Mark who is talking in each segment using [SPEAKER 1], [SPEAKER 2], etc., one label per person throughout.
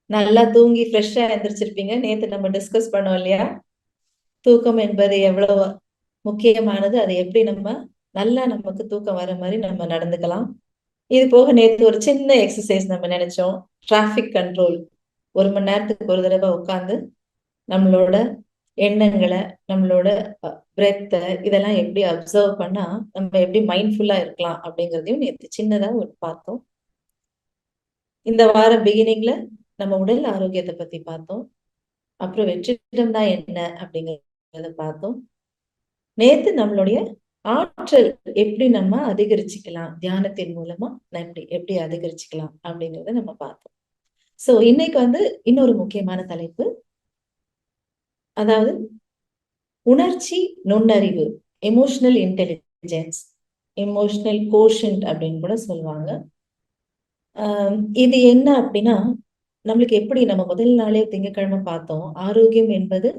[SPEAKER 1] நல்லா தூங்கி ஃப்ரெஷ்ஷா எந்திரிச்சிருப்பீங்க. நேத்து நம்ம டிஸ்கஸ் பண்ணோம் இல்லையா? தூக்கம் என்பது எவ்வளவு முக்கியமானது. அதை எப்படி நம்ம நல்லா நமக்கு தூக்கம் வர மாரி நம்ம நடந்துக்கலாம். இது போக நேத்து ஒரு சின்ன எக்சர்சைஸ் நம்ம நெனச்சோம். Traffic control. 1 மணி நேரத்துக்கு ஒரு தடவ உட்கார்ந்து, நம்மளோட எண்ணங்கள, நம்மளோட பிரெத்த இதெல்லாம் எப்படி அப்சர்வ் பண்ணா, நம்ம எப்படி மைண்ட்ஃபுல்லா இருக்கலாம் அப்படிங்கிறதையும் நேத்து சின்னதா ஒரு பார்த்தோம். இந்த வார பிகினிங்ல நம்ம உடல் ஆரோக்கியத்த பத்தி பார்த்தோம். அப்புறம் வெற்றிடம்னா என்ன அப்படிங்கிறத பார்த்தோம். நேத்து நம்மளுடைய ஆற்றல் எப்படி நம்ம அதிகரிச்சுக்கலாம், தியானத்தின் மூலமா எப்படி எப்படி அதிகரிச்சுக்கலாம் அப்படிங்கிறத நம்ம பார்த்தோம். சோ இன்னைக்கு வந்து இன்னொரு முக்கியமான தலைப்பு. அதாவது உணர்ச்சி நுண்ணறிவு, எமோஷனல் இன்டெலிஜென்ஸ், எமோஷனல் கோஷன்ட் அப்படின்னு கூட சொல்லுவாங்க. இது என்ன அப்படின்னா, நம்மளுக்கு எப்படி நம்ம முதல் நாளே திங்கட்கிழமை பார்த்தோம். ஆரோக்கியம் என்பது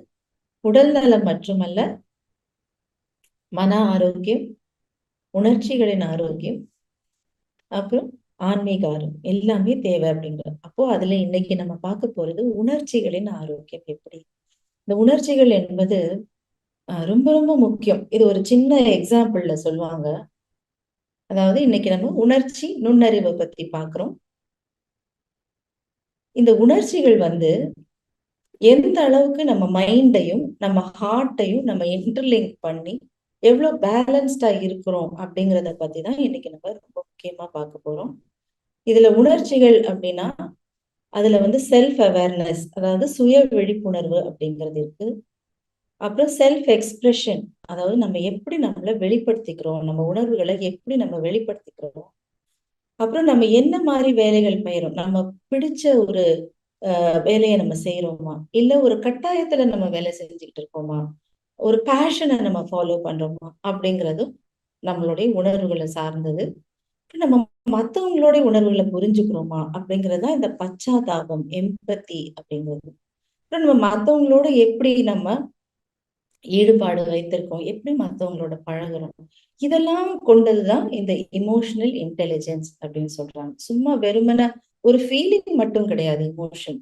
[SPEAKER 1] உடல் நலம் மட்டுமல்ல, மன ஆரோக்கியம், உணர்ச்சிகளின் ஆரோக்கியம், அப்புறம் ஆன்மீக ஆரோக்கியம் எல்லாமே தேவை அப்படிங்கிறது. அப்போ அதுல இன்னைக்கு நம்ம பார்க்க போறது உணர்ச்சிகளின் ஆரோக்கியம் எப்படி? இந்த உணர்ச்சிகள் என்பது ரொம்ப ரொம்ப முக்கியம். இது ஒரு சின்ன எக்ஸாம்பிள்ல சொல்லுவாங்க. அதாவது இன்னைக்கு நம்ம உணர்ச்சி நுண்ணறிவை பத்தி பார்க்கிறோம். இந்த உணர்ச்சிகள் வந்து எந்த அளவுக்கு நம்ம மைண்டையும், நம்ம ஹார்ட்டையும் நம்ம இன்டர்லிங்க் பண்ணி எவ்வளவு பேலன்ஸ்டா இருக்கிறோம் அப்படிங்கிறத பத்தி தான் இன்னைக்கு நம்ம ரொம்ப முக்கியமா பார்க்க போறோம். இதுல உணர்ச்சிகள் அப்படின்னா, அதுல வந்து செல்ஃப் அவேர்னஸ், அதாவது சுய விழிப்புணர்வு அப்படிங்கிறது இருக்கு. அப்புறம் செல்ஃப் எக்ஸ்பிரஷன், அதாவது நம்ம எப்படி நம்மள வெளிப்படுத்திக்கிறோம், நம்ம உணர்வுகளை எப்படி நம்ம வெளிப்படுத்திக்கிறோம். அப்புறம் நம்ம என்ன மாதிரி வேலைகள் செய்யறோம், நம்ம பிடிச்ச ஒரு வேலையை நம்ம செய்யறோமா, இல்ல ஒரு கட்டாயத்துல நம்ம வேலை செஞ்சுக்கிட்டு இருக்கோமா, ஒரு பேஷனை நம்ம ஃபாலோ பண்றோமா அப்படிங்கிறதும் நம்மளுடைய உணர்வுகளை சார்ந்தது. நம்ம மத்தவங்களுடைய உணர்வுகளை புரிஞ்சுக்கிறோமா அப்படிங்கறதுதான் இந்த பச்சாதாபம், எம்பத்தி அப்படிங்கிறது. அப்புறம் நம்ம மத்தவங்களோட எப்படி நம்ம ஈடுபாடு வைத்திருக்கோம், எப்படி மத்தவங்களோட பழகுறோம், இதெல்லாம் கொண்டதுதான் இந்த இமோஷனல் இன்டெலிஜென்ஸ் அப்படின்னு சொல்றாங்க. சும்மா வெறுமன ஒரு ஃபீலிங் மட்டும் கிடையாது.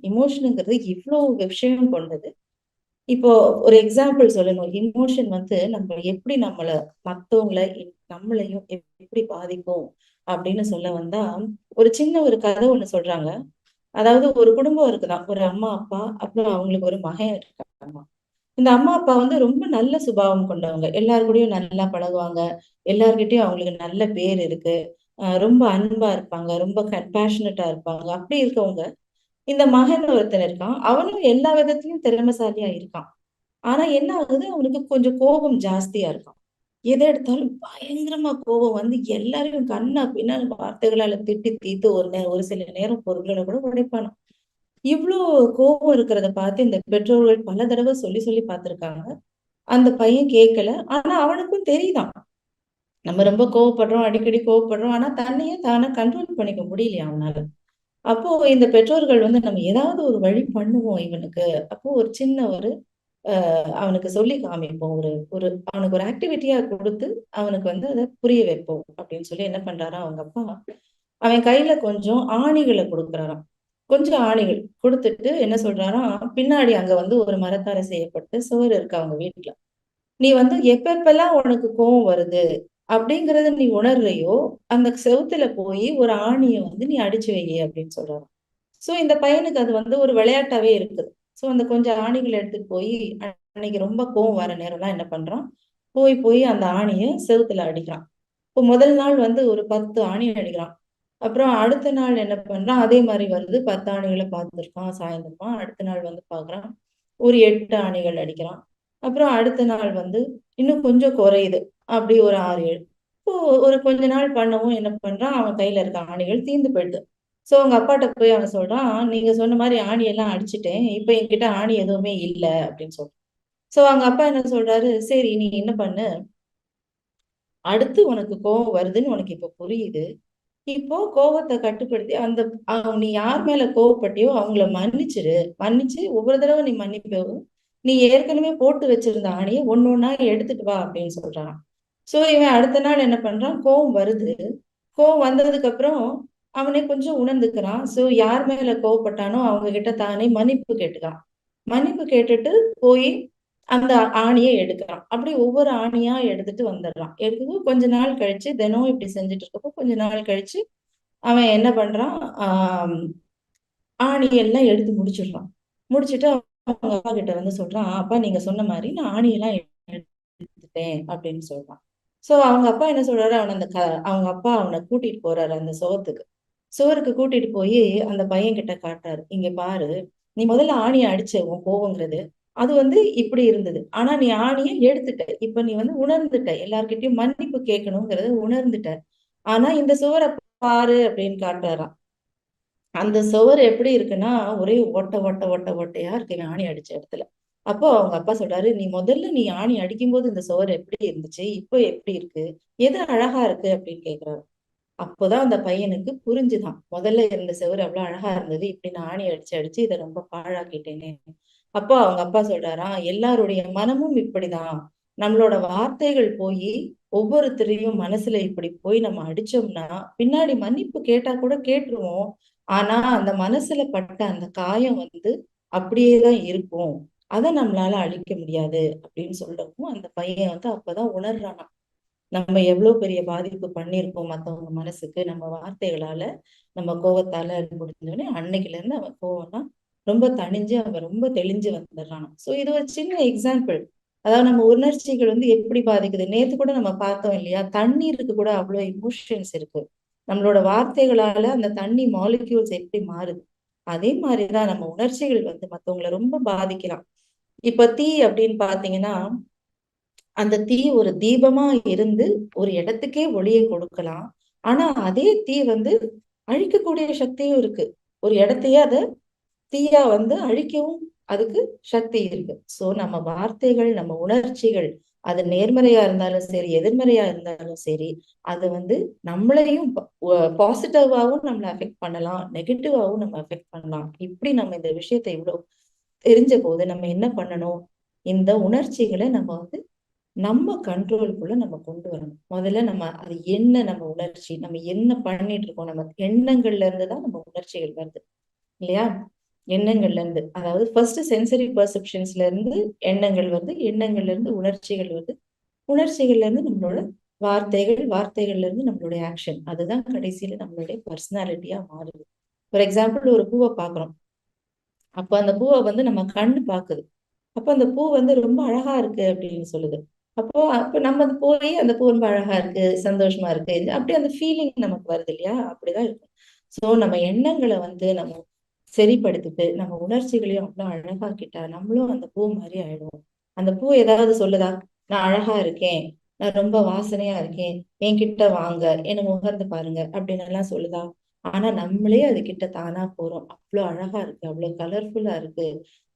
[SPEAKER 1] இமோஷனுங்கிறது இவ்வளவு விஷயம் கொண்டது. இப்போ ஒரு எக்ஸாம்பிள் சொல்லணும். இமோஷன் வந்து நம்ம எப்படி மத்தவங்கள நம்மளையும் எப்படி பாதிக்கும் அப்படின்னு சொல்ல வந்தா, ஒரு சின்ன ஒரு கதை ஒண்ணு சொல்றாங்க. அதாவது ஒரு குடும்பம் இருக்குதாம். ஒரு அம்மா, அப்பா, அப்புறம் அவங்களுக்கு ஒரு மகன் இருக்காங்க. இந்த அம்மா, அப்பா வந்து ரொம்ப நல்ல சுபாவம் கொண்டவங்க. எல்லார் கூடயும் நல்லா பழகுவாங்க. எல்லார்கிட்டயும் அவங்களுக்கு நல்ல பேர் இருக்கு. ரொம்ப அன்பா இருப்பாங்க. ரொம்ப கம்பேஷனட்டா இருப்பாங்க. அப்படி இருக்கவங்க, இந்த மகன் ஒருத்தன் இருக்கான். அவனும் எல்லா விதத்திலயும் திறமைசாலியா இருக்கான். ஆனா என்ன ஆகுது, அவனுக்கு கொஞ்சம் கோபம் ஜாஸ்தியா இருக்காம். எத எடுத்தாலும் பயங்கரமா கோபம் வந்து எல்லாரையும் கண்ணா பின்னான்னு வார்த்தைகளால திட்டி தீர்த்து ஒரு சில நேரம் பொருள்களை கூட உடைப்பானாம். இவ்ளோ கோபம் இருக்கிறத பார்த்து இந்த பெற்றோர்கள் பல தடவை சொல்லி சொல்லி பார்த்திருக்காங்க. அந்த பையன் கேட்கல. ஆனா அவனுக்கும் தெரியுதாம். நம்ம ரொம்ப கோவப்படுறோம், அடிக்கடி கோவப்படுறோம். ஆனா தன்னையே தானே கண்ட்ரோல் பண்ணிக்க முடியலையா அவனால. அப்போ இந்த பெற்றோர்கள் வந்து நம்ம ஏதாவது ஒரு வழி பண்ணுவோம் இவனுக்கு. அப்போ ஒரு சின்ன ஒரு அவனுக்கு சொல்லி காமிப்போம். ஒரு ஒரு அவனுக்கு ஒரு ஆக்டிவிட்டியா குடுத்து, அவனுக்கு வந்து அத புரிய வைப்போம் அப்படின்னு சொல்லி என்ன பண்றாராம் அவங்க அப்பா, அவன் கையில கொஞ்சம் ஆணிகள குடுக்குறாராம். கொஞ்சம் ஆணிகள் குடுத்துட்டு என்ன சொல்றாராம், பின்னாடி அங்க வந்து ஒரு மரத்தால செய்யப்பட்ட சுவர் இருக்கு அவங்க வீட்ல. "நீ வந்து எப்பெப்பலாம் உனக்கு கோவம் வருது அப்படிங்கிறத நீ உணர்றியோ, அந்த செவுத்துல போயி ஒரு ஆணிய வந்து நீ அடிச்சு வை" அப்படின்னு சொல்றாராம். சோ இந்த பையனுக்கு அது வந்து ஒரு விளையாட்டாவே இருக்குது. சோ அந்த கொஞ்சம் ஆணிகள் எடுத்துட்டு போய் அன்னைக்கு ரொம்ப கோவம் வர நேரம்லாம் என்ன பண்றான், போய் போய் அந்த ஆணிய செவுத்துல அடிக்கிறான். இப்போ முதல் நாள் வந்து ஒரு 10 ஆணி அடிக்கிறான். அப்புறம் அடுத்த நாள் என்ன பண்றான், அதே மாரி வருது. 10 ஆணிகள பார்த்துருக்கான் சாயந்தரமா. அடுத்த நாள் வந்து பார்க்குறான், ஒரு 8 ஆணிகள் அடிக்கிறான். அப்புறம் அடுத்த நாள் வந்து இன்னும் கொஞ்சம் குறையுது. அப்படி ஒரு 6, 7. இப்போ ஒரு கொஞ்ச நாள் பண்ணவும் என்ன பண்றான், அவன் கையில இருக்க ஆணிகள் தீர்ந்து போயிடுது. சோ அவங்க அப்பாட்ட போய் அவன் சொல்றான், "நீங்க சொன்ன மாரி ஆணி எல்லாம் அடிச்சுட்டேன். இப்ப என்கிட்ட ஆணி எதுவுமே இல்ல" அப்படின்னு சொல்றான். சோ அவங்க அப்பா என்ன சொல்றாரு, "சரி நீ என்ன பண்ணு, அடுத்து உனக்கு கோவம் வருதுன்னு உனக்கு இப்ப புரியுது. இப்போ கோவத்த கட்டுப்படுத்தி நீ யார் மேல கோவப்பட்டியோ அவங்கள மன்னிச்சிரு. மன்னிச்சு ஒவ்வொரு தடவ நீ மன்னிப்பு நீ ஏற்கனவே போட்டு வச்சிருந்த ஆணிய ஒண்ணு ஒண்ணா எடுத்துட்டு வா" அப்படின்னு சொல்றாராம். சோ இவன் அடுத்த நாள் என்ன பண்றான், கோவம் வருது. கோவம் வந்ததுக்கு அப்புறம் அவனே கொஞ்சம் உணர்ந்துக்கிறான். சோ யார் மேல கோவப்பட்டானோ அவங்க கிட்ட தானே மன்னிப்பு கேட்டுக்கிறான். மன்னிப்பு கேட்டுட்டு போய் அந்த ஆணிய எடுக்கிறான். அப்படி ஒவ்வொரு ஆணியா எடுத்துட்டு வந்துடுறான். எடுத்துட்டு கொஞ்ச நாள் கழிச்சு தினம் இப்படி செஞ்சுட்டு இருக்கப்போ கொஞ்ச நாள் கழிச்சு அவன் என்ன பண்றான், ஆணி எல்லாம் எடுத்து முடிச்சிடுறான். முடிச்சுட்டு அவங்க அப்பா கிட்ட வந்து சொல்றான், அப்பா நீங்க சொன்ன மாதிரி நான் ஆணியெல்லாம் எடுத்துட்டேன் அப்படின்னு சொல்றான். சோ அவங்க அப்பா என்ன சொல்றாரு, அவன் அந்த அவங்க அப்பா அவனை கூட்டிட்டு போறாரு அந்த சுவருக்கு கூட்டிட்டு போய் அந்த பையன் கிட்ட காட்டாரு. இங்க பாரு, நீ முதல்ல ஆணியை அடிச்ச உன் கோவங்கிறது அது வந்து இப்படி இருந்தது. ஆனா நீ ஆணியை எடுத்துட்ட. இப்ப நீ வந்து உணர்ந்துட்ட. எல்லார்கிட்டயும் மன்னிப்பு கேட்கணுங்கிறத உணர்ந்துட்ட. ஆனா இந்த சுவரை பாரு அப்படின்னு காட்டுறாராம். அந்த சுவர் எப்படி இருக்குன்னா ஒரே ஓட்டையா இருக்கு ஆணி அடிச்ச இடத்துல. அப்போ அவங்க அப்பா சொல்றாரு, நீ ஆணி அடிக்கும்போது இந்த சுவர் எப்படி இருந்துச்சு, இப்போ எப்படி இருக்கு, எது அழகா இருக்கு அப்படின்னு கேக்குறாரு. அப்போதான் அந்த பையனுக்கு புரிஞ்சுதான், முதல்ல இருந்த சுவர் அவ்வளவு அழகா இருந்தது, இப்படி நான் ஆணி அடிச்சு அடிச்சு இதை ரொம்ப பாழாக்கிட்டேனே. அப்போ அவங்க அப்பா சொல்றாராம், எல்லாருடைய மனமும் இப்படிதான். நம்மளோட வார்த்தைகள் போய் ஒவ்வொருத்தரையும் மனசுல இப்படி போய் நம்ம அடிச்சோம்னா பின்னாடி மன்னிப்பு கேட்டா கூட கேட்டுருவோம். ஆனா அந்த மனசுல பட்ட அந்த காயம் வந்து அப்படியேதான் இருக்கும். அதை நம்மளால அழிக்க முடியாது அப்படின்னு சொல்லவும் அந்த பையன் வந்து அப்பதான் உணர்றானா, நம்ம எவ்வளவு பெரிய பாதிப்பு பண்ணியிருக்கோம் மத்தவங்க மனசுக்கு நம்ம வார்த்தைகளால, நம்ம கோவத்தால முடிஞ்சோடனே அன்னைக்குல இருந்து அவன் கோவம்னா ரொம்ப தணிஞ்சு அவன் ரொம்ப தெளிஞ்சு வந்துடுறான். சோ இது ஒரு சின்ன எக்ஸாம்பிள். அதாவது நம்ம உணர்ச்சிகள் வந்து எப்படி பாதிக்குது. நேத்து கூட நம்ம பார்த்தோம் இல்லையா, தண்ணீருக்கு கூட அவ்வளவு இமோஷன்ஸ் இருக்கு. நம்மளோட வார்த்தைகளால அந்த தண்ணி மாலிக்யூல்ஸ் எப்படி மாறுது. அதே மாதிரிதான் நம்ம உணர்ச்சிகள் வந்து மத்தவங்களை ரொம்ப பாதிக்கலாம். இப்ப தீ அப்படின்னு பாத்தீங்கன்னா, அந்த தீ ஒரு தீபமா இருந்து ஒரு இடத்துக்கே ஒளியை கொடுக்கலாம். ஆனா அதே தீ வந்து அழிக்கக்கூடிய சக்தியும் இருக்கு. ஒரு இடத்தையே அதை தீயா வந்து அழிக்கவும் அதுக்கு சக்தி இருக்கு. சோ நம்ம வார்த்தைகள், நம்ம உணர்ச்சிகள், அது நேர்மறையா இருந்தாலும் சரி, எதிர்மறையா இருந்தாலும் சரி, அது வந்து நம்மளையும் பாசிட்டிவாவும் நம்மளை அஃபெக்ட் பண்ணலாம், நெகட்டிவாவும் நம்ம அஃபெக்ட் பண்ணலாம். இப்படி நம்ம இந்த விஷயத்தை இவ்வளவு தெரிஞ்ச போது நம்ம என்ன பண்ணணும், இந்த உணர்ச்சிகளை நம்ம வந்து நம்ம கண்ட்ரோலுக்குள்ள நம்ம கொண்டு வரணும். முதல்ல நம்ம அது என்ன, நம்ம உணர்ச்சி நம்ம என்ன பண்ணிட்டு இருக்கோம், நம்ம எண்ணங்கள்ல இருந்துதான் நம்ம உணர்ச்சிகள் வருது இல்லையா. எண்ணங்கள்ல இருந்து, அதாவது ஃபர்ஸ்ட் சென்சரி பெர்செப்ஷன்ஸ்ல இருந்து எண்ணங்கள் வருது, எண்ணங்கள்ல இருந்து உணர்ச்சிகள் வருது, உணர்ச்சிகள்ல இருந்து நம்மளோட வார்த்தைகள், வார்த்தைகள்ல இருந்து நம்மளுடைய ஆக்ஷன், அதுதான் கடைசியில நம்மளுடைய பர்சனாலிட்டியா மாறுது. ஃபார் எக்ஸாம்பிள் ஒரு பூவை பாக்குறோம். அப்ப அந்த பூவை வந்து நம்ம கண்ணு பாக்குது. அப்ப அந்த பூ வந்து ரொம்ப அழகா இருக்கு அப்படின்னு சொல்லுது. அப்ப நம்ம அது போய் அந்த பூ ரொம்ப அழகா இருக்கு, சந்தோஷமா இருக்கு, அப்படி அந்த ஃபீலிங் நமக்கு வருது இல்லையா, அப்படிதான் இருக்கும். சோ நம்ம எண்ணங்களை வந்து நம்ம சரிப்படுத்திட்டு நம்ம உணர்ச்சிகளையும் அவ்வளவு அழகாக்கிட்டா நம்மளும் அந்த பூ மாதிரி ஆயிடுவோம். அந்த பூ ஏதாவது சொல்லுதா, நான் அழகா இருக்கேன், நான் ரொம்ப வாசனையா இருக்கேன், என்கிட்ட வாங்க, என்னை முகர்ந்து பாருங்க அப்படின்னு எல்லாம் சொல்லுதா. ஆனா நம்மளே அது கிட்ட தானா போறோம். அவ்வளவு அழகா இருக்கு, அவ்வளவு கலர்ஃபுல்லா இருக்கு,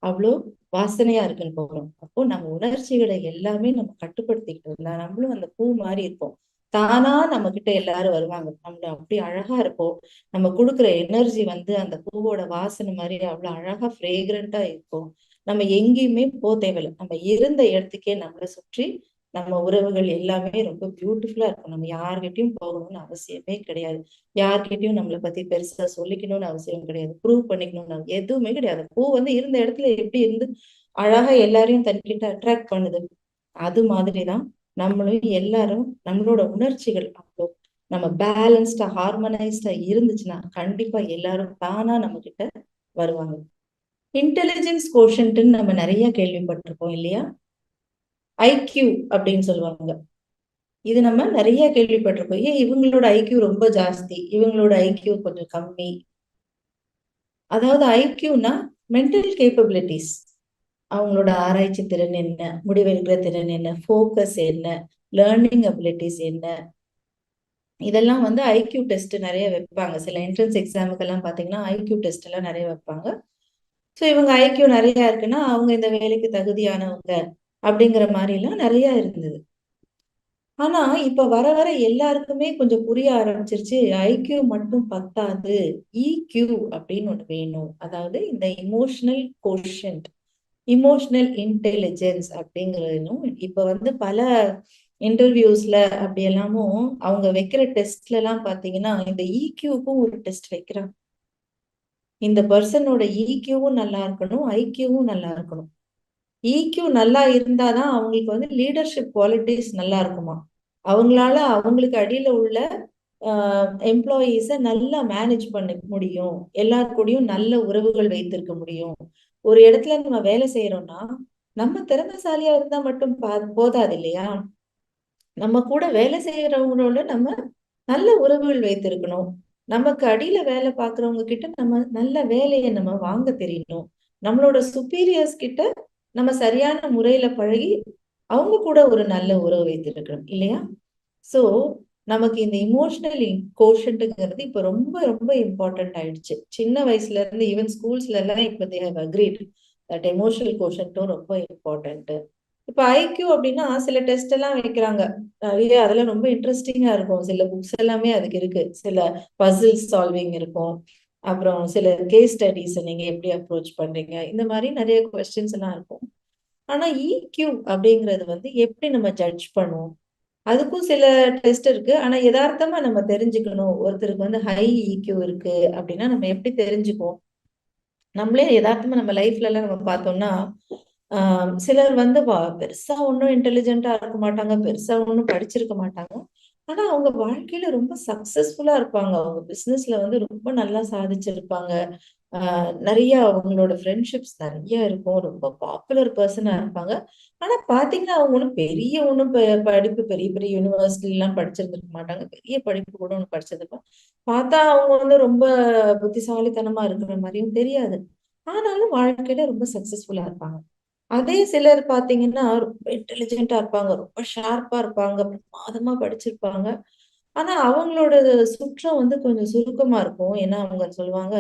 [SPEAKER 1] அவ்வளோ வாசனையா இருக்குன்னு போறோம். அப்போ நம்ம உணர்ச்சிகளை எல்லாமே நம்ம கட்டுப்படுத்திக்கிட்டு இருந்தா நம்மளும் அந்த பூ மாதிரி இருப்போம். தானா நம்ம கிட்ட எல்லாரும் வருவாங்க, நம்மள அப்படி அழகா இருப்போம். நம்ம கொடுக்குற எனர்ஜி வந்து அந்த பூவோட வாசனை மாதிரி அவ்வளவு அழகா ஃப்ரேக்ரண்டா இருக்கும். நம்ம எங்கேயுமே தேவையில்லை, நம்ம இருந்த இடத்துக்கே நம்மளை சுற்றி நம்ம உறவுகள் எல்லாமே ரொம்ப பியூட்டிஃபுல்லா இருக்கும். நம்ம யார்கிட்டயும் போகணும்னு அவசியமே கிடையாது. யார்கிட்டயும் நம்மளை பத்தி பெருசா சொல்லிக்கணும்னு அவசியம் கிடையாது, ப்ரூவ் பண்ணிக்கணும்னு எதுவுமே கிடையாது. பூ வந்து இருந்த இடத்துல எப்படி இருந்து அழகா எல்லாரையும் தன்கிட்ட அட்ராக்ட் பண்ணுது, அது மாதிரிதான் நம்மளும் எல்லாரும் நம்மளோட உணர்ச்சிகள் அவ்வளோ நம்ம பேலன்ஸ்டா ஹார்மனைஸ்டா இருந்துச்சுன்னா கண்டிப்பா எல்லாரும் தானா நம்ம கிட்ட வருவாங்க. இன்டெலிஜென்ஸ் கோஷன்ட்னு நம்ம நிறைய கேள்விப்பட்டிருப்போம் இல்லையா, ஐக்யூ அப்படின்னு சொல்லுவாங்க. இது நம்ம நிறைய கேள்விப்பட்டிருக்கோம். ஏன் இவங்களோட ஐக்யூ ரொம்ப ஜாஸ்தி, இவங்களோட ஐக்யூ கொஞ்சம் கம்மி. அதாவது ஐக்யூனா மென்டல் கேப்பபிலிட்டிஸ், அவங்களோட ஆராய்ச்சி திறன் என்ன, முடிவெடுக்கிற திறன் என்ன, ஃபோக்கஸ் என்ன, லேர்னிங் அபிலிட்டிஸ் என்ன, இதெல்லாம் வந்து ஐக்யூ டெஸ்ட் நிறைய வைப்பாங்க. சில என்ட்ரன்ஸ் எக்ஸாமுக்கெல்லாம் பாத்தீங்கன்னா ஐக்யூ டெஸ்ட் எல்லாம் நிறைய வைப்பாங்க. ஸோ இவங்க ஐக்யூ நிறைய இருக்குன்னா அவங்க இந்த வேலைக்கு தகுதியானவங்க அப்படிங்கிற மாதிரி எல்லாம் நிறைய இருந்தது. ஆனா இப்ப வர வர எல்லாருக்குமே கொஞ்சம் புரிய ஆரம்பிச்சிருச்சு, ஐக்யூ மட்டும் பத்தாது, இக்யூ அப்படின்னு ஒண்ணு வேணும். அதாவது இந்த இமோஷனல் கோஷன்ட், இமோஷனல் இன்டெலிஜென்ஸ் அப்படிங்கிறதும் இப்ப வந்து பல இன்டர்வியூஸ்ல அப்படி எல்லாமும் அவங்க வைக்கிற டெஸ்ட்ல எல்லாம் பாத்தீங்கன்னா இந்த இக்யூக்கும் ஒரு டெஸ்ட் வைக்கிறாங்க. இந்த பர்சனோட இக்யூவும் நல்லா இருக்கணும், ஐக்யூவும் நல்லா இருக்கணும். இக்யூ நல்லா இருந்தாதான் அவங்களுக்கு வந்து லீடர்ஷிப் குவாலிட்டிஸ் நல்லா இருக்குமா. அவங்களால அவங்களுக்கு அடியில உள்ள எம்ப்ளாயீஸை நல்லா மேனேஜ் பண்ண முடியும், எல்லார் கூடயும் நல்ல உறவுகள் வைத்திருக்க முடியும். ஒரு இடத்துல நம்ம வேலை செய்யறோம்னா நம்ம திறமைசாலியா இருந்தா மட்டும் போதாது இல்லையா. நம்ம கூட வேலை செய்யறவங்களோட நம்ம நல்ல உறவுகள் வைத்திருக்கணும். நமக்கு அடியில வேலை பார்க்கறவங்க கிட்ட நம்ம நல்ல வேலையை நம்ம வாங்க தெரியணும். நம்மளோட சுப்பீரியர்ஸ் கிட்ட நம்ம சரியான முறையில பழகி அவங்க கூட ஒரு நல்ல உறவு வைத்திருக்கணும் இல்லையா. சோ நமக்கு இந்த இமோஷனல் கோஷன்ட்ங்கிறது இப்ப ரொம்ப ரொம்ப இம்பார்ட்டன்ட் ஆயிடுச்சு. சின்ன வயசுல இருந்து ஈவன் ஸ்கூல்ஸ்ல எல்லாம் இப்ப they have agreed that emotional கோஷன்ட்டும் ரொம்ப இம்பார்ட்டன்ட். இப்ப ஐக்யூ அப்படின்னா சில டெஸ்ட் எல்லாம் வைக்கிறாங்க. நிறைய அதெல்லாம் ரொம்ப இன்ட்ரெஸ்டிங்கா இருக்கும். சில புக்ஸ் எல்லாமே அதுக்கு இருக்கு. சில பசில் சால்விங் இருக்கும். அப்புறம் சில கேஸ் ஸ்டடிஸ் நீங்க எப்படி அப்ரோச் பண்றீங்க, இந்த மாதிரி நிறைய கொஸ்டின்ஸ் எல்லாம் இருக்கும். ஆனா இக்யூ அப்படிங்கிறது வந்து எப்படி நம்ம ஜட்ஜ் பண்ணுவோம், அதுக்கும் சில டெஸ்ட் இருக்கு. ஆனா யதார்த்தமா நம்ம தெரிஞ்சுக்கணும் ஒருத்தருக்கு வந்து ஹை இக்யூ இருக்கு அப்படின்னா நம்ம எப்படி தெரிஞ்சுக்குவோம். நம்மளே யதார்த்தமா நம்ம லைஃப்ல எல்லாம் நம்ம பார்த்தோம்னா சிலர் வந்து பெருசா ஒன்றும் இன்டெலிஜென்ட்டா இருக்க மாட்டாங்க, பெருசா ஒன்றும் படிச்சிருக்க மாட்டாங்க. ஆனா அவங்க வாழ்க்கையில ரொம்ப சக்சஸ்ஃபுல்லா இருப்பாங்க. அவங்க பிசினஸ்ல வந்து ரொம்ப நல்லா சாதிச்சிருப்பாங்க. நிறைய அவங்களோட ஃப்ரெண்ட்ஷிப்ஸ் நிறைய இருக்கும். ரொம்ப பாப்புலர் பர்சனா இருப்பாங்க. ஆனா பாத்தீங்கன்னா அவங்க ஒன்றும் பெரிய ஒன்றும் படிப்பு பெரிய பெரிய யூனிவர்சிட்டி எல்லாம் படிச்சிருந்திருக்க மாட்டாங்க. பெரிய படிப்பு கூட ஒன்று படிச்சிருப்பாங்க. பார்த்தா அவங்க வந்து ரொம்ப புத்திசாலித்தனமா இருக்கிற மாதிரியும் தெரியாது. ஆனாலும் வாழ்க்கையில ரொம்ப சக்சஸ்ஃபுல்லா இருப்பாங்க. அதே சிலர் பாத்தீங்கன்னா ரொம்ப இன்டெலிஜென்ட்டா இருப்பாங்க, ரொம்ப ஷார்ப்பா இருப்பாங்க, பிரமாதமா படிச்சிருப்பாங்க. ஆனா அவங்களோட சுற்றம் வந்து கொஞ்சம் சுருக்கமா இருக்கும். ஏன்னா அவங்க சொல்லுவாங்க,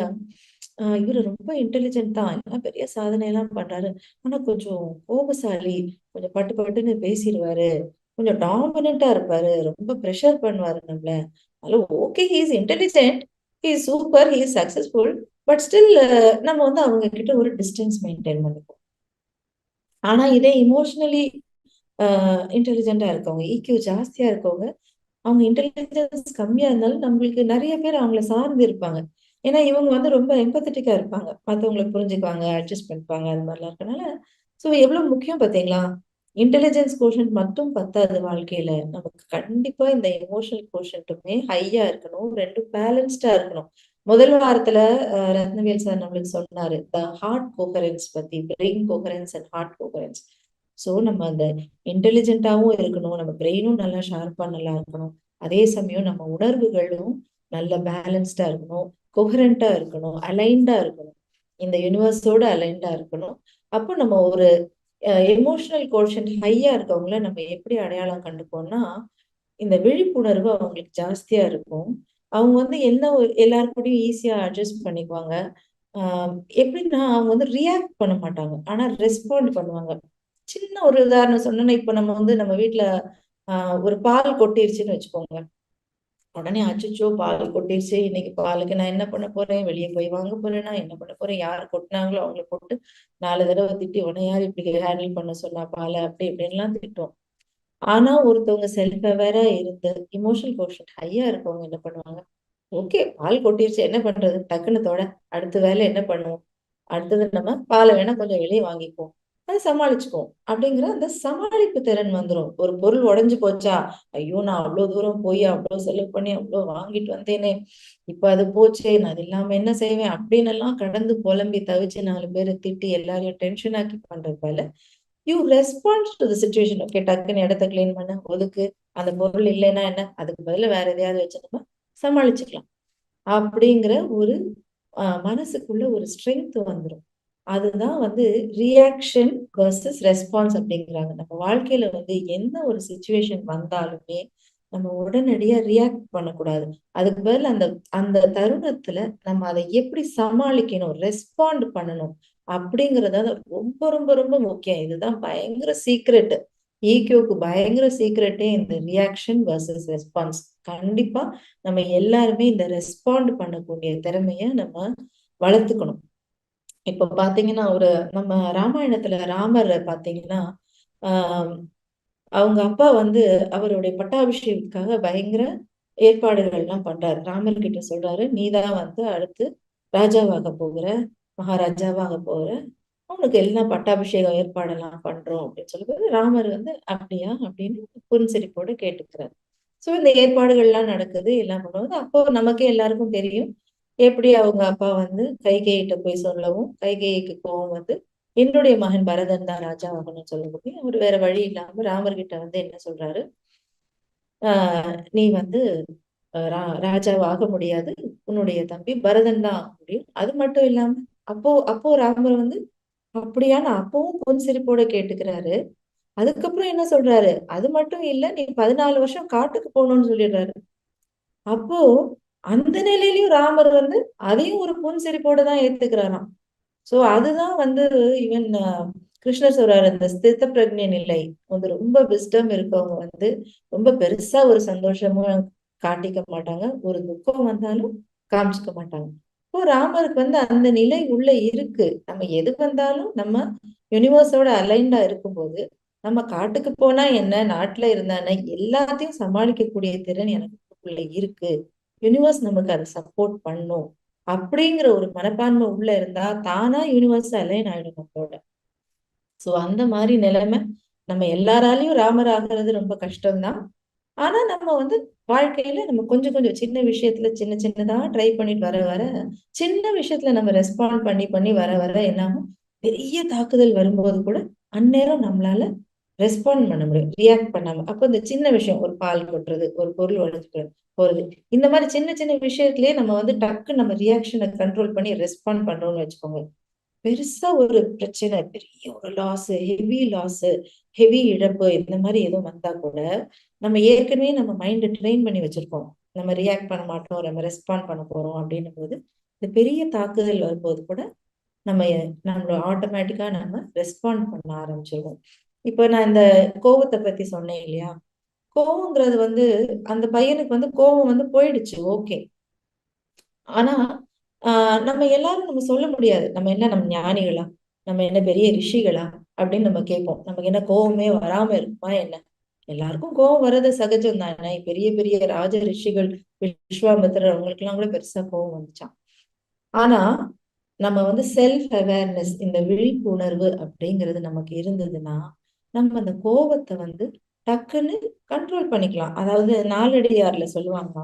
[SPEAKER 1] இவரு ரொம்ப இன்டெலிஜென்ட் தான், எல்லாம் பெரிய சாதனை எல்லாம் பண்றாரு. ஆனா கொஞ்சம் கோபசாலி, கொஞ்சம் பட்டு பட்டுன்னு பேசிடுவாரு, கொஞ்சம் டாமினண்டா இருப்பாரு, ரொம்ப ப்ரெஷர் பண்ணுவாரு நம்மள. Hello, okay, he is intelligent, he is super, he is successful. But still நம்ம வந்து அவங்க கிட்ட ஒரு டிஸ்டன்ஸ் மெயின்டைன் பண்ணிப்போம். ஆனா இதே இமோஷனலி இன்டெலிஜென்ட்டா இருக்கவங்க, இக்யூ ஜாஸ்தியா இருக்கவங்க, அவங்க இன்டெலிஜென்ஸ் கம்மியா இருந்தாலும் நம்மளுக்கு நிறைய பேர் அவங்கள சார்ந்து இருப்பாங்க. ஏன்னா இவங்க வந்து ரொம்ப எம்பத்தட்டிக்கா இருப்பாங்க. மத்தவங்கள புரிஞ்சுக்குவாங்க, அட்ஜஸ்ட் பண்ணிப்பாங்க, அது மாதிரிலாம் இருக்கனால. ஸோ எவ்வளவு முக்கியம் பார்த்தீங்களா? இன்டெலிஜென்ஸ் கோஷன்ட் மட்டும் பத்தாது வாழ்க்கையில. நமக்கு கண்டிப்பா இந்த எமோஷனல் கோஷன்ட்டுமே ஹையா இருக்கணும். 2ம் பேலன்ஸ்டா இருக்கணும். முதல் வாரத்துல ரத்னவேல் சார் நம்மளுக்கு சொன்னாரு. த ஹார்ட் கோஹெரன்ஸ் பத்தி, பிரெயின் கோஹெரன்ஸ் அண்ட் ஹார்ட் கோஹெரன்ஸ். சோ நம்ம அந்த இன்டெலிஜென்ட்டாவும் இருக்கணும், நம்ம பிரெயினும் நல்லா ஷார்ப்பா நல்லா இருக்கணும். அதே சமயம் நம்ம உணர்வுகளும் நல்ல பேலன்ஸ்டா இருக்கணும், கொஹரண்டா இருக்கணும், அலைன்டா இருக்கணும். இந்த யூனிவர்ஸோட அலைன்டா இருக்கணும். அப்போ நம்ம ஒரு எமோஷனல் கோஷன்ட் ஹையா இருக்கவங்கள நம்ம எப்படி அடையாளம் கண்டுப்போம்னா, இந்த விழிப்புணர்வு அவங்களுக்கு ஜாஸ்தியா இருக்கும். அவங்க வந்து என்ன எல்லார் கூடயும் ஈஸியா அட்ஜஸ்ட் பண்ணிக்குவாங்க. எப்படின்னா அவங்க வந்து ரியாக்ட் பண்ண மாட்டாங்க. ஆனா ரெஸ்பாண்ட் பண்ணுவாங்க. சின்ன ஒரு உதாரணம் சொன்னேன்னா, இப்ப நம்ம வந்து நம்ம வீட்ல ஒரு பால் கொட்டிருச்சுன்னு வச்சுக்கோங்க. உடனே அச்சச்சோ! பால் கொட்டிருச்சு. இன்னைக்கு பாலுக்கு நான் என்ன பண்ண போறேன்? வெளிய போய் வாங்க போறேனா? என்ன பண்ண போறேன்? யார் கொட்டுனாங்களோ அவங்கள போட்டு 4 தடவ திட்டி, உன்ன யார் இப்படி ஹேண்டில் பண்ண சொன்னா பால? அப்படி இப்படின்லாம் திட்டுவோம். ஆனா ஒருத்தவங்க செல்ஃப் அவேரா இருந்து எமோஷனல் கோஷன்ட் ஹையா இருக்கவங்க என்ன பண்ணுவாங்க? ஓகே, பால் கொட்டிருச்சு, என்ன பண்றது? டக்குன்னு தொட. அடுத்த வேலை என்ன பண்ணுவோம்? அடுத்தது நம்ம பால வேணா கொஞ்சம் வெளிய வாங்கிக்குவோம். அத சமாளிச்சுக்குவோம். அப்படிங்கிற அந்த சமாளிப்பு திறன் வந்துரும். ஒரு பொருள் உடைஞ்சு போச்சா? ஐயோ! நான் அவ்ளோ தூரம் போய் அவ்ளோ செலவு பண்ணி அவ்ளோ வாங்கிட்டு வந்தேனே! இப்ப அது போச்சே! நான் அது இல்லாம என்ன செய்வேன்? அப்படின்னு எல்லாம் கடந்து புலம்பி தவிச்சு 4 பேர திட்டி எல்லாரையும் டென்ஷன் ஆக்கி பண்றது போல, you respond to the situation. Okay, டக்குன்னு இடத்த கிளீன் பண்ணு, ஒதுக்கு. அந்த பொருள் இல்லைன்னா என்ன? அதுக்கு பதிலா வேற எதையாவது வச்சு நம்ம சமாளிச்சுக்கலாம். அப்படிங்கிற ஒரு மனசுக்குள்ள ஒரு ஸ்ட்ரென்த் வந்துரும். அதுதான் வந்து ரியாக்ஷன் வெர்சஸ் ரெஸ்பான்ஸ் அப்படிங்கிறாங்க. நம்ம வாழ்க்கையில வந்து என்ன ஒரு சிச்சுவேஷன் வந்தாலுமே, நம்ம உடனடியா ரியாக்ட் பண்ணக்கூடாது. அதுக்கு பதிலா அந்த அந்த தருணத்துல நம்ம அதை எப்படி சமாளிக்கணும், ரெஸ்பாண்ட் பண்ணணும் அப்படிங்கிறது தான் ரொம்ப ரொம்ப ரொம்ப முக்கியம். இதுதான் பயங்கர சீக்ரெட். ஈக்யூக்கு பயங்கர சீக்ரெட்டே இந்த ரியாக்ஷன் வெர்சஸ் ரெஸ்பான்ஸ். கண்டிப்பா நம்ம எல்லாருமே இந்த ரெஸ்பாண்ட் பண்ணக்கூடிய திறமைய நம்ம வளர்த்துக்கணும். இப்ப பாத்தீங்கன்னா, நம்ம ராமாயணத்துல ராமர் பாத்தீங்கன்னா, ஆஹ் அவங்க அப்பா வந்து அவருடைய பட்டாபிஷேகத்துக்காக பயங்கர ஏற்பாடுகள் எல்லாம் பண்றாரு. ராமர் கிட்ட சொல்றாரு, நீதான் வந்து அடுத்து ராஜாவாக போகிற, மகாராஜாவாக போகிற, உனக்கு எல்லாம் பட்டாபிஷேகம் ஏற்பாடெல்லாம் பண்றோம் அப்படின்னு சொல்லும்போது ராமர் வந்து அப்படியா அப்படின்னு புன்சிரிப்போட கேட்டுக்கிறார். சோ இந்த ஏற்பாடுகள்லாம் நடக்குது, எல்லாம் பண்ணும்போது அப்போ நமக்கே எல்லாருக்கும் தெரியும் எப்படி அவங்க அப்பா வந்து கைகேயிட்ட போய் சொல்லவும் கைகேயிக்கு கோவம் வந்து என்னுடைய மகன் பரதன் தான் ராஜா ஆகணும்னு சொல்லும்போது அவர் வேற வழி இல்லாம ராமர்கிட்ட வந்து என்ன சொல்றாரு, நீ வந்து ராஜாவாக முடியாது, உன்னுடைய தம்பி பரதன் தான் ஆக முடியும். அது மட்டும் இல்லாம அப்போ அப்போ ராமர் வந்து அப்படியான அப்பவும் புன்சிரிப்போட கேட்டுக்கிறாரு. அதுக்கப்புறம் என்ன சொல்றாரு, அது மட்டும் இல்ல நீ 14 வருஷம் காட்டுக்கு போகணும்னு சொல்லிடுறாரு. அப்போ அந்த நிலையிலயும் ராமர் வந்து அதையும் ஒரு புன்சிரிப்போட தான் ஏத்துக்கிறாராம். சோ அதுதான் வந்து ஈவன் கிருஷ்ணர் சொல்றாரு, அந்த ஸ்தித பிரக்ஞை நிலை வந்து ரொம்ப விஸ்டம் இருக்கவங்க வந்து ரொம்ப பெருசா ஒரு சந்தோஷமும் காட்டிக்க மாட்டாங்க, ஒரு துக்கம் வந்தாலும் காமிச்சுக்க மாட்டாங்க. இப்போ ராமருக்கு வந்து அந்த நிலை உள்ள இருக்கு. நம்ம எது வந்தாலும் நம்ம யூனிவர்ஸோட அலைன்டா இருக்கும்போது நம்ம காட்டுக்கு போனா என்ன, நாட்டுல இருந்தானே எல்லாத்தையும் சமாளிக்கக்கூடிய திறன் எனக்குள்ள இருக்கு. யூனிவர்ஸ் நமக்கு அதை சப்போர்ட் பண்ணும் அப்படிங்கிற ஒரு மனப்பான்மை உள்ள இருந்தா தானா யூனிவர்ஸ் அலைன் ஆயிடும் நம்மளோட. சோ அந்த மாதிரி நிலைமை நம்ம எல்லாராலையும் ராமர் ஆகிறது ரொம்ப கஷ்டம்தான். ஆனா நம்ம வந்து வாழ்க்கையில நம்ம கொஞ்சம் கொஞ்சம் சின்ன விஷயத்துல சின்ன சின்னதா ட்ரை பண்ணிட்டு வர வர சின்ன விஷயத்துல நம்ம ரெஸ்பாண்ட் பண்ணி பண்ணி வர வர என்னாகும், பெரிய தாக்குதல் வரும்போது கூட அந்நேரம் நம்மளால ரெஸ்பாண்ட் பண்ண முடியும், ரியாக்ட் பண்ணாம. அப்போ இந்த சின்ன விஷயம், ஒரு பால் கொட்டுறது, ஒரு பொருள் உடைஞ்சு போறது, இந்த மாதிரி சின்ன சின்ன விஷயத்திலேயே நம்ம வந்து டக்கு நம்ம ரியாக்ஷனை கண்ட்ரோல் பண்ணி ரெஸ்பாண்ட் பண்றோம்னு வச்சுக்கோங்க. பெருசா ஒரு பிரச்சனை, பெரிய ஒரு லாஸ், ஹெவி லாஸ், ஹெவி இழப்பு இந்த மாதிரி எதுவும் வந்தா கூட நம்ம ஏற்கனவே நம்ம மைண்ட் ட்ரெயின் பண்ணி வச்சிருக்கோம். நம்ம ரியாக்ட் பண்ண மாட்டோம், நம்ம ரெஸ்பாண்ட் பண்ண போறோம் அப்படின்னும் போது இந்த பெரிய தாக்குதல் வரும்போது கூட நம்ம நம்மள ஆட்டோமேட்டிக்கா நம்ம ரெஸ்பாண்ட் பண்ண ஆரம்பிச்சிருவோம். இப்போ நான் இந்த கோவத்தை பத்தி சொன்னேன் இல்லையா, கோவங்கிறது வந்து அந்த பையனுக்கு வந்து கோவம் வந்து போயிடுச்சு, ஓகே. ஆனா நம்ம எல்லாரும் நம்ம சொல்ல முடியாது, நம்ம என்ன நம்ம ஞானிகளா, நம்ம என்ன பெரிய ரிஷிகளா அப்படின்னு நம்ம கேட்போம். நமக்கு என்ன கோவமே வராம இருக்குமா என்ன? எல்லாருக்கும் கோவம் வர்றது சகஜம் தானே. பெரிய பெரிய ராஜ ரிஷிகள், விஸ்வாமித்திரர் அவங்களுக்கு எல்லாம் கூட பெருசா கோவம் வந்துச்சான். ஆனா நம்ம வந்து செல்ஃப் அவேர்னஸ், இந்த விழிப்புணர்வு அப்படிங்கிறது நமக்கு இருந்ததுன்னா நம்ம அந்த கோபத்தை வந்து டக்குன்னு கண்ட்ரோல் பண்ணிக்கலாம். அதாவது நாலடியார்ல சொல்லுவாங்க,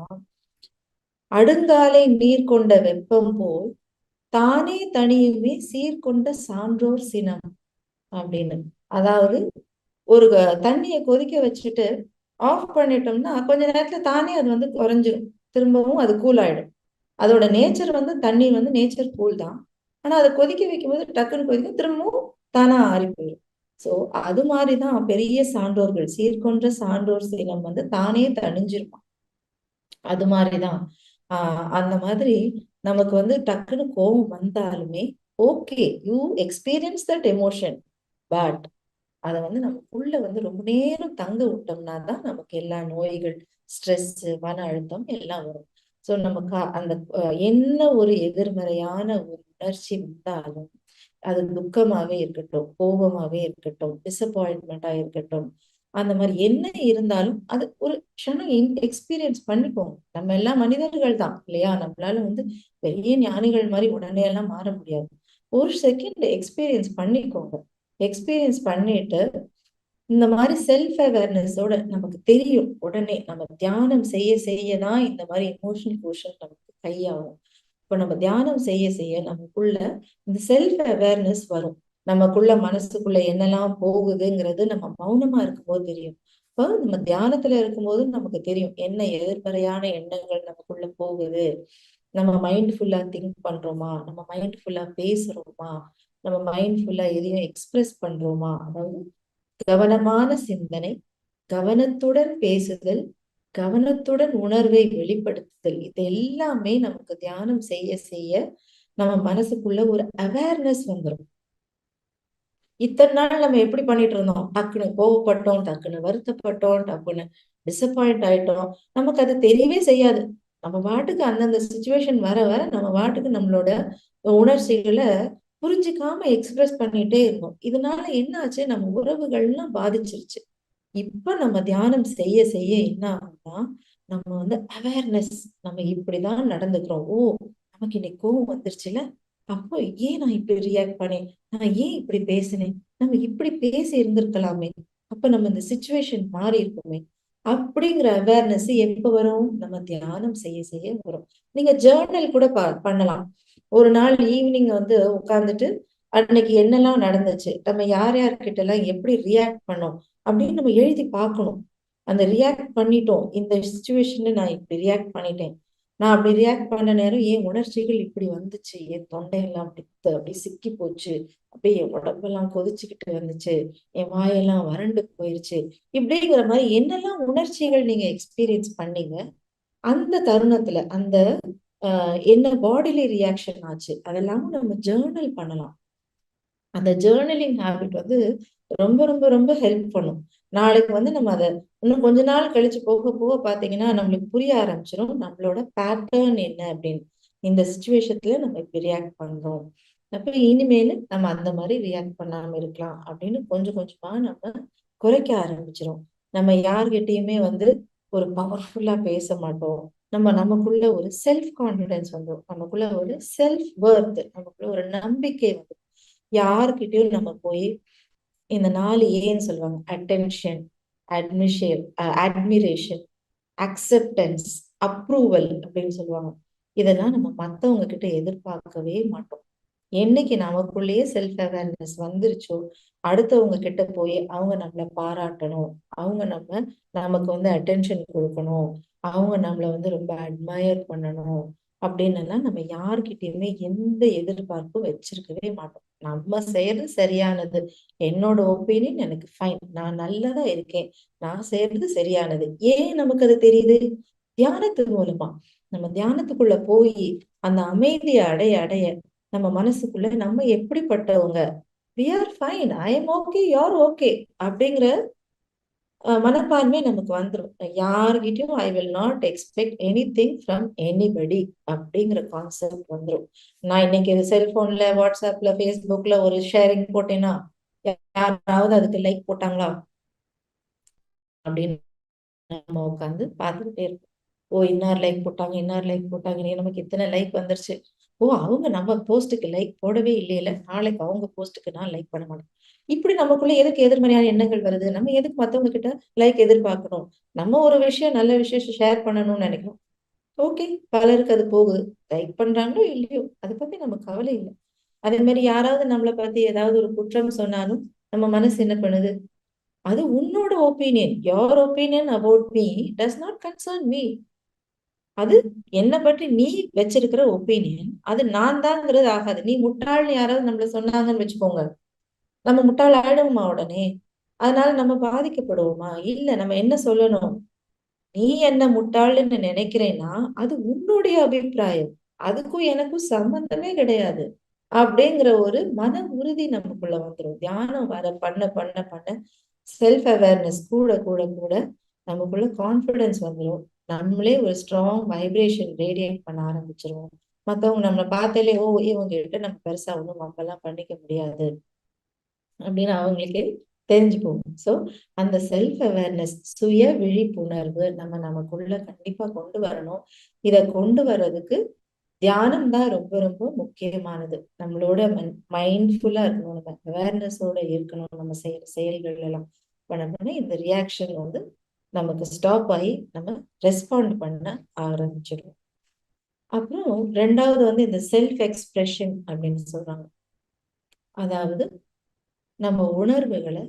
[SPEAKER 1] அடுங்காலை நீர் கொண்ட வெப்பம் போல் தானே தனியுமே சீர்கொண்ட சான்றோர் சினம் அப்படின்னு. அதாவது ஒரு தண்ணியை கொதிக்க வச்சுட்டு ஆஃப் பண்ணிட்டோம்னா கொஞ்ச நேரத்துல தானே அது வந்து குறைஞ்சிரும், திரும்பவும் அது கூல் ஆயிடும். அதோட நேச்சர் வந்து தண்ணி வந்து நேச்சர் கூல் தான். ஆனா அதை கொதிக்க வைக்கும்போது டக்குன்னு கொதிக்க திரும்பவும் தானா ஆறி போயிடும். சோ அது மாதிரிதான் பெரிய சான்றோர்கள், சீர்கொன்ற சான்றோர் சீலம் வந்து தானே தணிஞ்சிருக்கும். அது மாதிரிதான் அந்த மாதிரி நமக்கு வந்து டக்குன்னு கோபம் வந்தாலுமே okay, you experience that emotion, but அதை வந்து நமக்குள்ள வந்து ரொம்ப நேரம் தங்க விட்டோம்னா தான் நமக்கு எல்லா நோய்கள், ஸ்ட்ரெஸ், மன அழுத்தம் எல்லாம் வரும். சோ நமக்கு அந்த என்ன ஒரு எதிர்மறையான ஒரு உணர்ச்சி வந்தாலும், அது துக்கமாவே இருக்கட்டும், கோபமாவே இருக்கட்டும், டிசப்பாயின்மெண்டா இருக்கட்டும், அந்த மாதிரி என்ன இருந்தாலும் அது ஒரு க்ஷணம் எக்ஸ்பீரியன்ஸ் பண்ணிப்போம். நம்ம எல்லாம் மனிதர்கள் தான் இல்லையா, நம்மளால வந்து பெரிய ஞானிகள் மாதிரி உடனே எல்லாம் மாற முடியாது. ஒரு செகண்ட் எக்ஸ்பீரியன்ஸ் பண்ணிக்கோங்க. எக்ஸ்பீரியன்ஸ் பண்ணிட்டு இந்த மாதிரி செல்ஃப் அவேர்னஸோட நமக்கு தெரியும், உடனே நம்ம தியானம் செய்ய செய்யதான் இந்த மாதிரி எமோஷனல் கோஷன் நமக்கு கையாகும். இப்ப நம்ம தியானம் செய்ய செய்ய நமக்குள்ள இந்த செல்ஃப் அவேர்னஸ் வரும். நமக்குள்ள மனசுக்குள்ள என்னெல்லாம் போகுதுங்கிறது நம்ம மௌனமா இருக்கும்போது தெரியும். இப்போ நம்ம தியானத்துல இருக்கும்போது நமக்கு தெரியும் என்ன எதிர்மறையான எண்ணங்கள் நமக்குள்ள போகுது, நம்ம மைண்ட் ஃபுல்லா திங்க் பண்றோமா, நம்ம மைண்ட் ஃபுல்லா பேசுறோமா, நம்ம மைண்ட் ஃபுல்லா எதையும் எக்ஸ்பிரஸ் பண்றோமா. அதாவது கவனமான சிந்தனை, கவனத்துடன் பேசுதல், கவனத்துடன் உணர்வை வெளிப்படுத்துதல், இது எல்லாமே நமக்கு தியானம் செய்ய செய்ய நம்ம மனசுக்குள்ள ஒரு அவேர்னஸ் வந்துடும். இத்தனை நாள் நம்ம எப்படி பண்ணிட்டு இருந்தோம், டக்குன்னு கோவப்பட்டோம், டக்குன்னு வருத்தப்பட்டோம், டக்குன்னு டிசப்பாயிண்ட் ஆயிட்டோம், நமக்கு அது தெரியவே செய்யாது. நம்ம பாட்டுக்கு அந்தந்த சுச்சுவேஷன் வர வர நம்ம பாட்டுக்கு நம்மளோட உணர்ச்சிகளை புரிஞ்சுக்காம எக்ஸ்பிரஸ் பண்ணிட்டே இருக்கும். இதனால என்ன ஆச்சு, நம்ம உறவுகள்லாம் பாதிச்சிருச்சு. இப்ப நம்ம தியானம் செய்ய செய்ய என்ன ஆகும்னா, நம்ம வந்து அவேர்னஸ், நம்ம இப்படிதான் நடந்துக்கிறோம். ஓ! நமக்கு இன்னைக்கு கோவம் வந்துருச்சுல்ல. அப்போ ஏன் நான் இப்படி ரியாக்ட் பண்ணேன்? நான் ஏன் இப்படி பேசினேன்? நம்ம இப்படி பேசி இருந்திருக்கலாமே. அப்ப நம்ம இந்த சிச்சுவேஷன் மாறி இருக்குமே. அப்படிங்கிற அவேர்னஸ் எப்ப வரும்? நம்ம தியானம் செய்ய செய்ய வரும். நீங்க ஜர்னல் கூட பண்ணலாம். ஒரு நாள் ஈவினிங் வந்து உட்கார்ந்துட்டு, அன்னைக்கு என்னெல்லாம் நடந்துச்சு? நம்ம யார் யார்கிட்ட எல்லாம் எப்படி ரியாக்ட் பண்ணோம்? அப்படின்னு நம்ம எழுதி பார்க்கணும். அந்த ரியாக்ட் பண்ணிட்டோம். இந்த சிச்சுவேஷன்ல நான் இப்படி ரியாக்ட் பண்ணிட்டேன். நான் அப்படி ரியாக்ட் பண்ண நேரம் என் உணர்ச்சிகள் இப்படி வந்துச்சு. என் தொண்டையெல்லாம் அப்படி சிக்கி போச்சு. அப்படியே என் உடம்பெல்லாம் கொதிச்சுக்கிட்டு வந்துச்சு. என் வாயெல்லாம் வறண்டு போயிருச்சு. இப்படிங்கிற மாதிரி என்னெல்லாம் உணர்ச்சிகள் நீங்க எக்ஸ்பீரியன்ஸ் பண்ணீங்க? அந்த தருணத்துல அந்த என்ன பாடிலி ரியாக்ஷன் ஆச்சு? அதெல்லாம் நம்ம ஜேர்னல் பண்ணலாம். அந்த ஜேர்னலிங் ஹேபிட் வந்து ரொம்ப ரொம்ப ரொம்ப ஹெல்ப் பண்ணும். நாளைக்கு வந்து நம்ம அதை இன்னும் கொஞ்ச நாள் கழிச்சு போக போக பாத்தீங்கன்னா நம்மளுக்கு புரிய ஆரம்பிச்சிடும் நம்மளோட பேட்டர்ன் என்ன அப்படின்னு. இந்த சுச்சுவேஷன்ல நம்ம இப்படி ரியாக்ட் பண்றோம். அப்ப இனிமேல் நம்ம அந்த மாதிரி ரியாக்ட் பண்ணாம இருக்கலாம் அப்படின்னு கொஞ்சம் கொஞ்சமா நம்ம குறைக்க ஆரம்பிச்சிடும். நம்ம யார்கிட்டயுமே வந்து ஒரு பவர்ஃபுல்லா பேச மாட்டோம். நமக்குள்ள ஒரு செல்ஃப் கான்பிடன்ஸ் வந்துடும். நமக்குள்ள ஒரு செல்ஃப் வொர்த், நமக்குள்ள ஒரு நம்பிக்கை வந்து யாருக்கிட்டயும் நம்ம போய் இந்த 4 ஏன்னு சொல்லுவாங்க. Attention, admission, admiration, acceptance, approval அப்படின்னு சொல்லுவாங்க. இதெல்லாம் நம்ம மத்தவங்க கிட்ட எதிர்பார்க்கவே மாட்டோம். என்னைக்கு நமக்குள்ளேயே செல்ஃப் அவேர்னஸ் வந்துருச்சோ, அடுத்தவங்க கிட்ட போய் அவங்க நம்மள பாராட்டணும். அவங்க நமக்கு வந்து அட்டென்ஷன் கொடுக்கணும். அவங்க நம்மள வந்து ரொம்ப அட்மயர் பண்ணணும். அப்படின்னுலாம் நம்ம யார்கிட்டயுமே எந்த எதிர்பார்ப்பும் வச்சிருக்கவே மாட்டோம். நம்ம செய்யறது சரியானது. என்னோட ஒப்பீனியன் எனக்கு ஃபைன். நான் நல்லதா இருக்கேன். நான் செய்யறது சரியானது. ஏன் நமக்கு அது தெரியுது? தியானத்து மூலமா. நம்ம தியானத்துக்குள்ள போய் அந்த அமைதியை அடைய அடைய நம்ம மனசுக்குள்ள நம்ம எப்படிப்பட்டவங்க, we are fine, I am okay, you are okay அப்படிங்கிற மனப்பான்மை நமக்கு வந்துடும். யார்கிட்டயும் I will not expect anything from anybody அப்படிங்கிற கான்செப்ட் வந்துடும். நான் இன்னைக்கு செல்போன்ல, வாட்ஸ்அப்ல, ஃபேஸ்புக்ல ஒரு ஷேரிங் போட்டேன்னா யாராவது அதுக்கு லைக் போட்டாங்களா அப்படின்னு நம்ம உட்காந்து பார்த்துக்கிட்டே இருப்போம். ஓ, இன்னார் லைக் போட்டாங்க, இன்னார் லைக் போட்டாங்க, நீ நமக்கு இத்தனை லைக் வந்துருச்சு. ஓ, அவங்க நம்ம போஸ்ட்டுக்கு லைக் போடவே இல்லையில, நாளைக்கு அவங்க போஸ்ட்டுக்கு நான் லைக் பண்ண மாட்டேன். இப்படி நமக்குள்ள எதுக்கு எதிர்மறையான எண்ணங்கள் வருது? நம்ம எதுக்கு மத்தவங்க கிட்ட லைக் எதிர்பார்க்கணும்? நம்ம ஒரு விஷயம், நல்ல விஷயம் ஷேர் பண்ணணும்னு நினைக்கிறோம். ஓகே, பலருக்கு அது போகுது. லைக் பண்றாங்களோ இல்லையோ, அதை பத்தி நமக்கு கவலை இல்லை. அதே மாதிரி யாராவது நம்மளை பத்தி ஏதாவது ஒரு குற்றம் சொன்னாலும் நம்ம மனசு என்ன பண்ணுது? அது உன்னோட opinion. Your opinion about me does not concern me. அது என்ன பற்றி நீ வச்சிருக்கிற ஒப்பீனியன். அது நான் தாங்கிறது ஆகாது. நீ முட்டாள்னு யாராவது நம்மள சொன்னாங்கன்னு வச்சுக்கோங்க, நம்ம முட்டாள் ஆயிடுவோமா உடனே? அதனால நம்ம பாதிக்கப்படுவோமா? இல்ல. நம்ம என்ன சொல்லணும்? நீ என்ன முட்டாள்னு நினைக்கிறேன்னா அது உன்னுடைய அபிப்பிராயம். அதுக்கும் எனக்கும் சம்பந்தமே கிடையாது. அப்படிங்கிற ஒரு மன உறுதி நமக்குள்ள வந்துடும். தியானம் வர பண்ண பண்ண பண்ண செல்ஃப் அவேர்னஸ் கூட கூட கூட நமக்குள்ள கான்பிடன்ஸ் வந்துடும். நம்மளே ஒரு ஸ்ட்ராங் வைப்ரேஷன் ரேடியேட் பண்ண ஆரம்பிச்சிருவோம். மத்தவங்க நம்மளை பார்த்தாலே, ஓ, இவங்க கிட்ட நம்ம பெருசா ஒண்ணும் வம்பெல்லாம் பண்ணிக்க முடியாது அப்படின்னு அவங்களுக்கே தெரிஞ்சு போகும். ஸோ அந்த செல்ஃப் அவேர்னஸ், சுய விழிப்புணர்வு நம்ம நமக்குள்ள கண்டிப்பா கொண்டு வரணும். இதை கொண்டு வர்றதுக்கு தியானம் தான் ரொம்ப ரொம்ப முக்கியமானது. நம்மளோட மைண்ட்ஃபுல்லா இருக்கணும், நம்ம அவேர்னஸோட இருக்கணும். நம்ம செய்யற செயல்கள் எல்லாம் பண்ண இந்த ரியாக்ஷன் வந்து நமக்கு ஸ்டாப் ஆகி நம்ம ரெஸ்பாண்ட் பண்ண ஆரம்பிச்சிடும். அப்புறம் ரெண்டாவது வந்து இந்த செல்ஃப் எக்ஸ்பிரஷன் அப்படின்னு சொல்றாங்க. அதாவது நம்ம உணர்வுகளை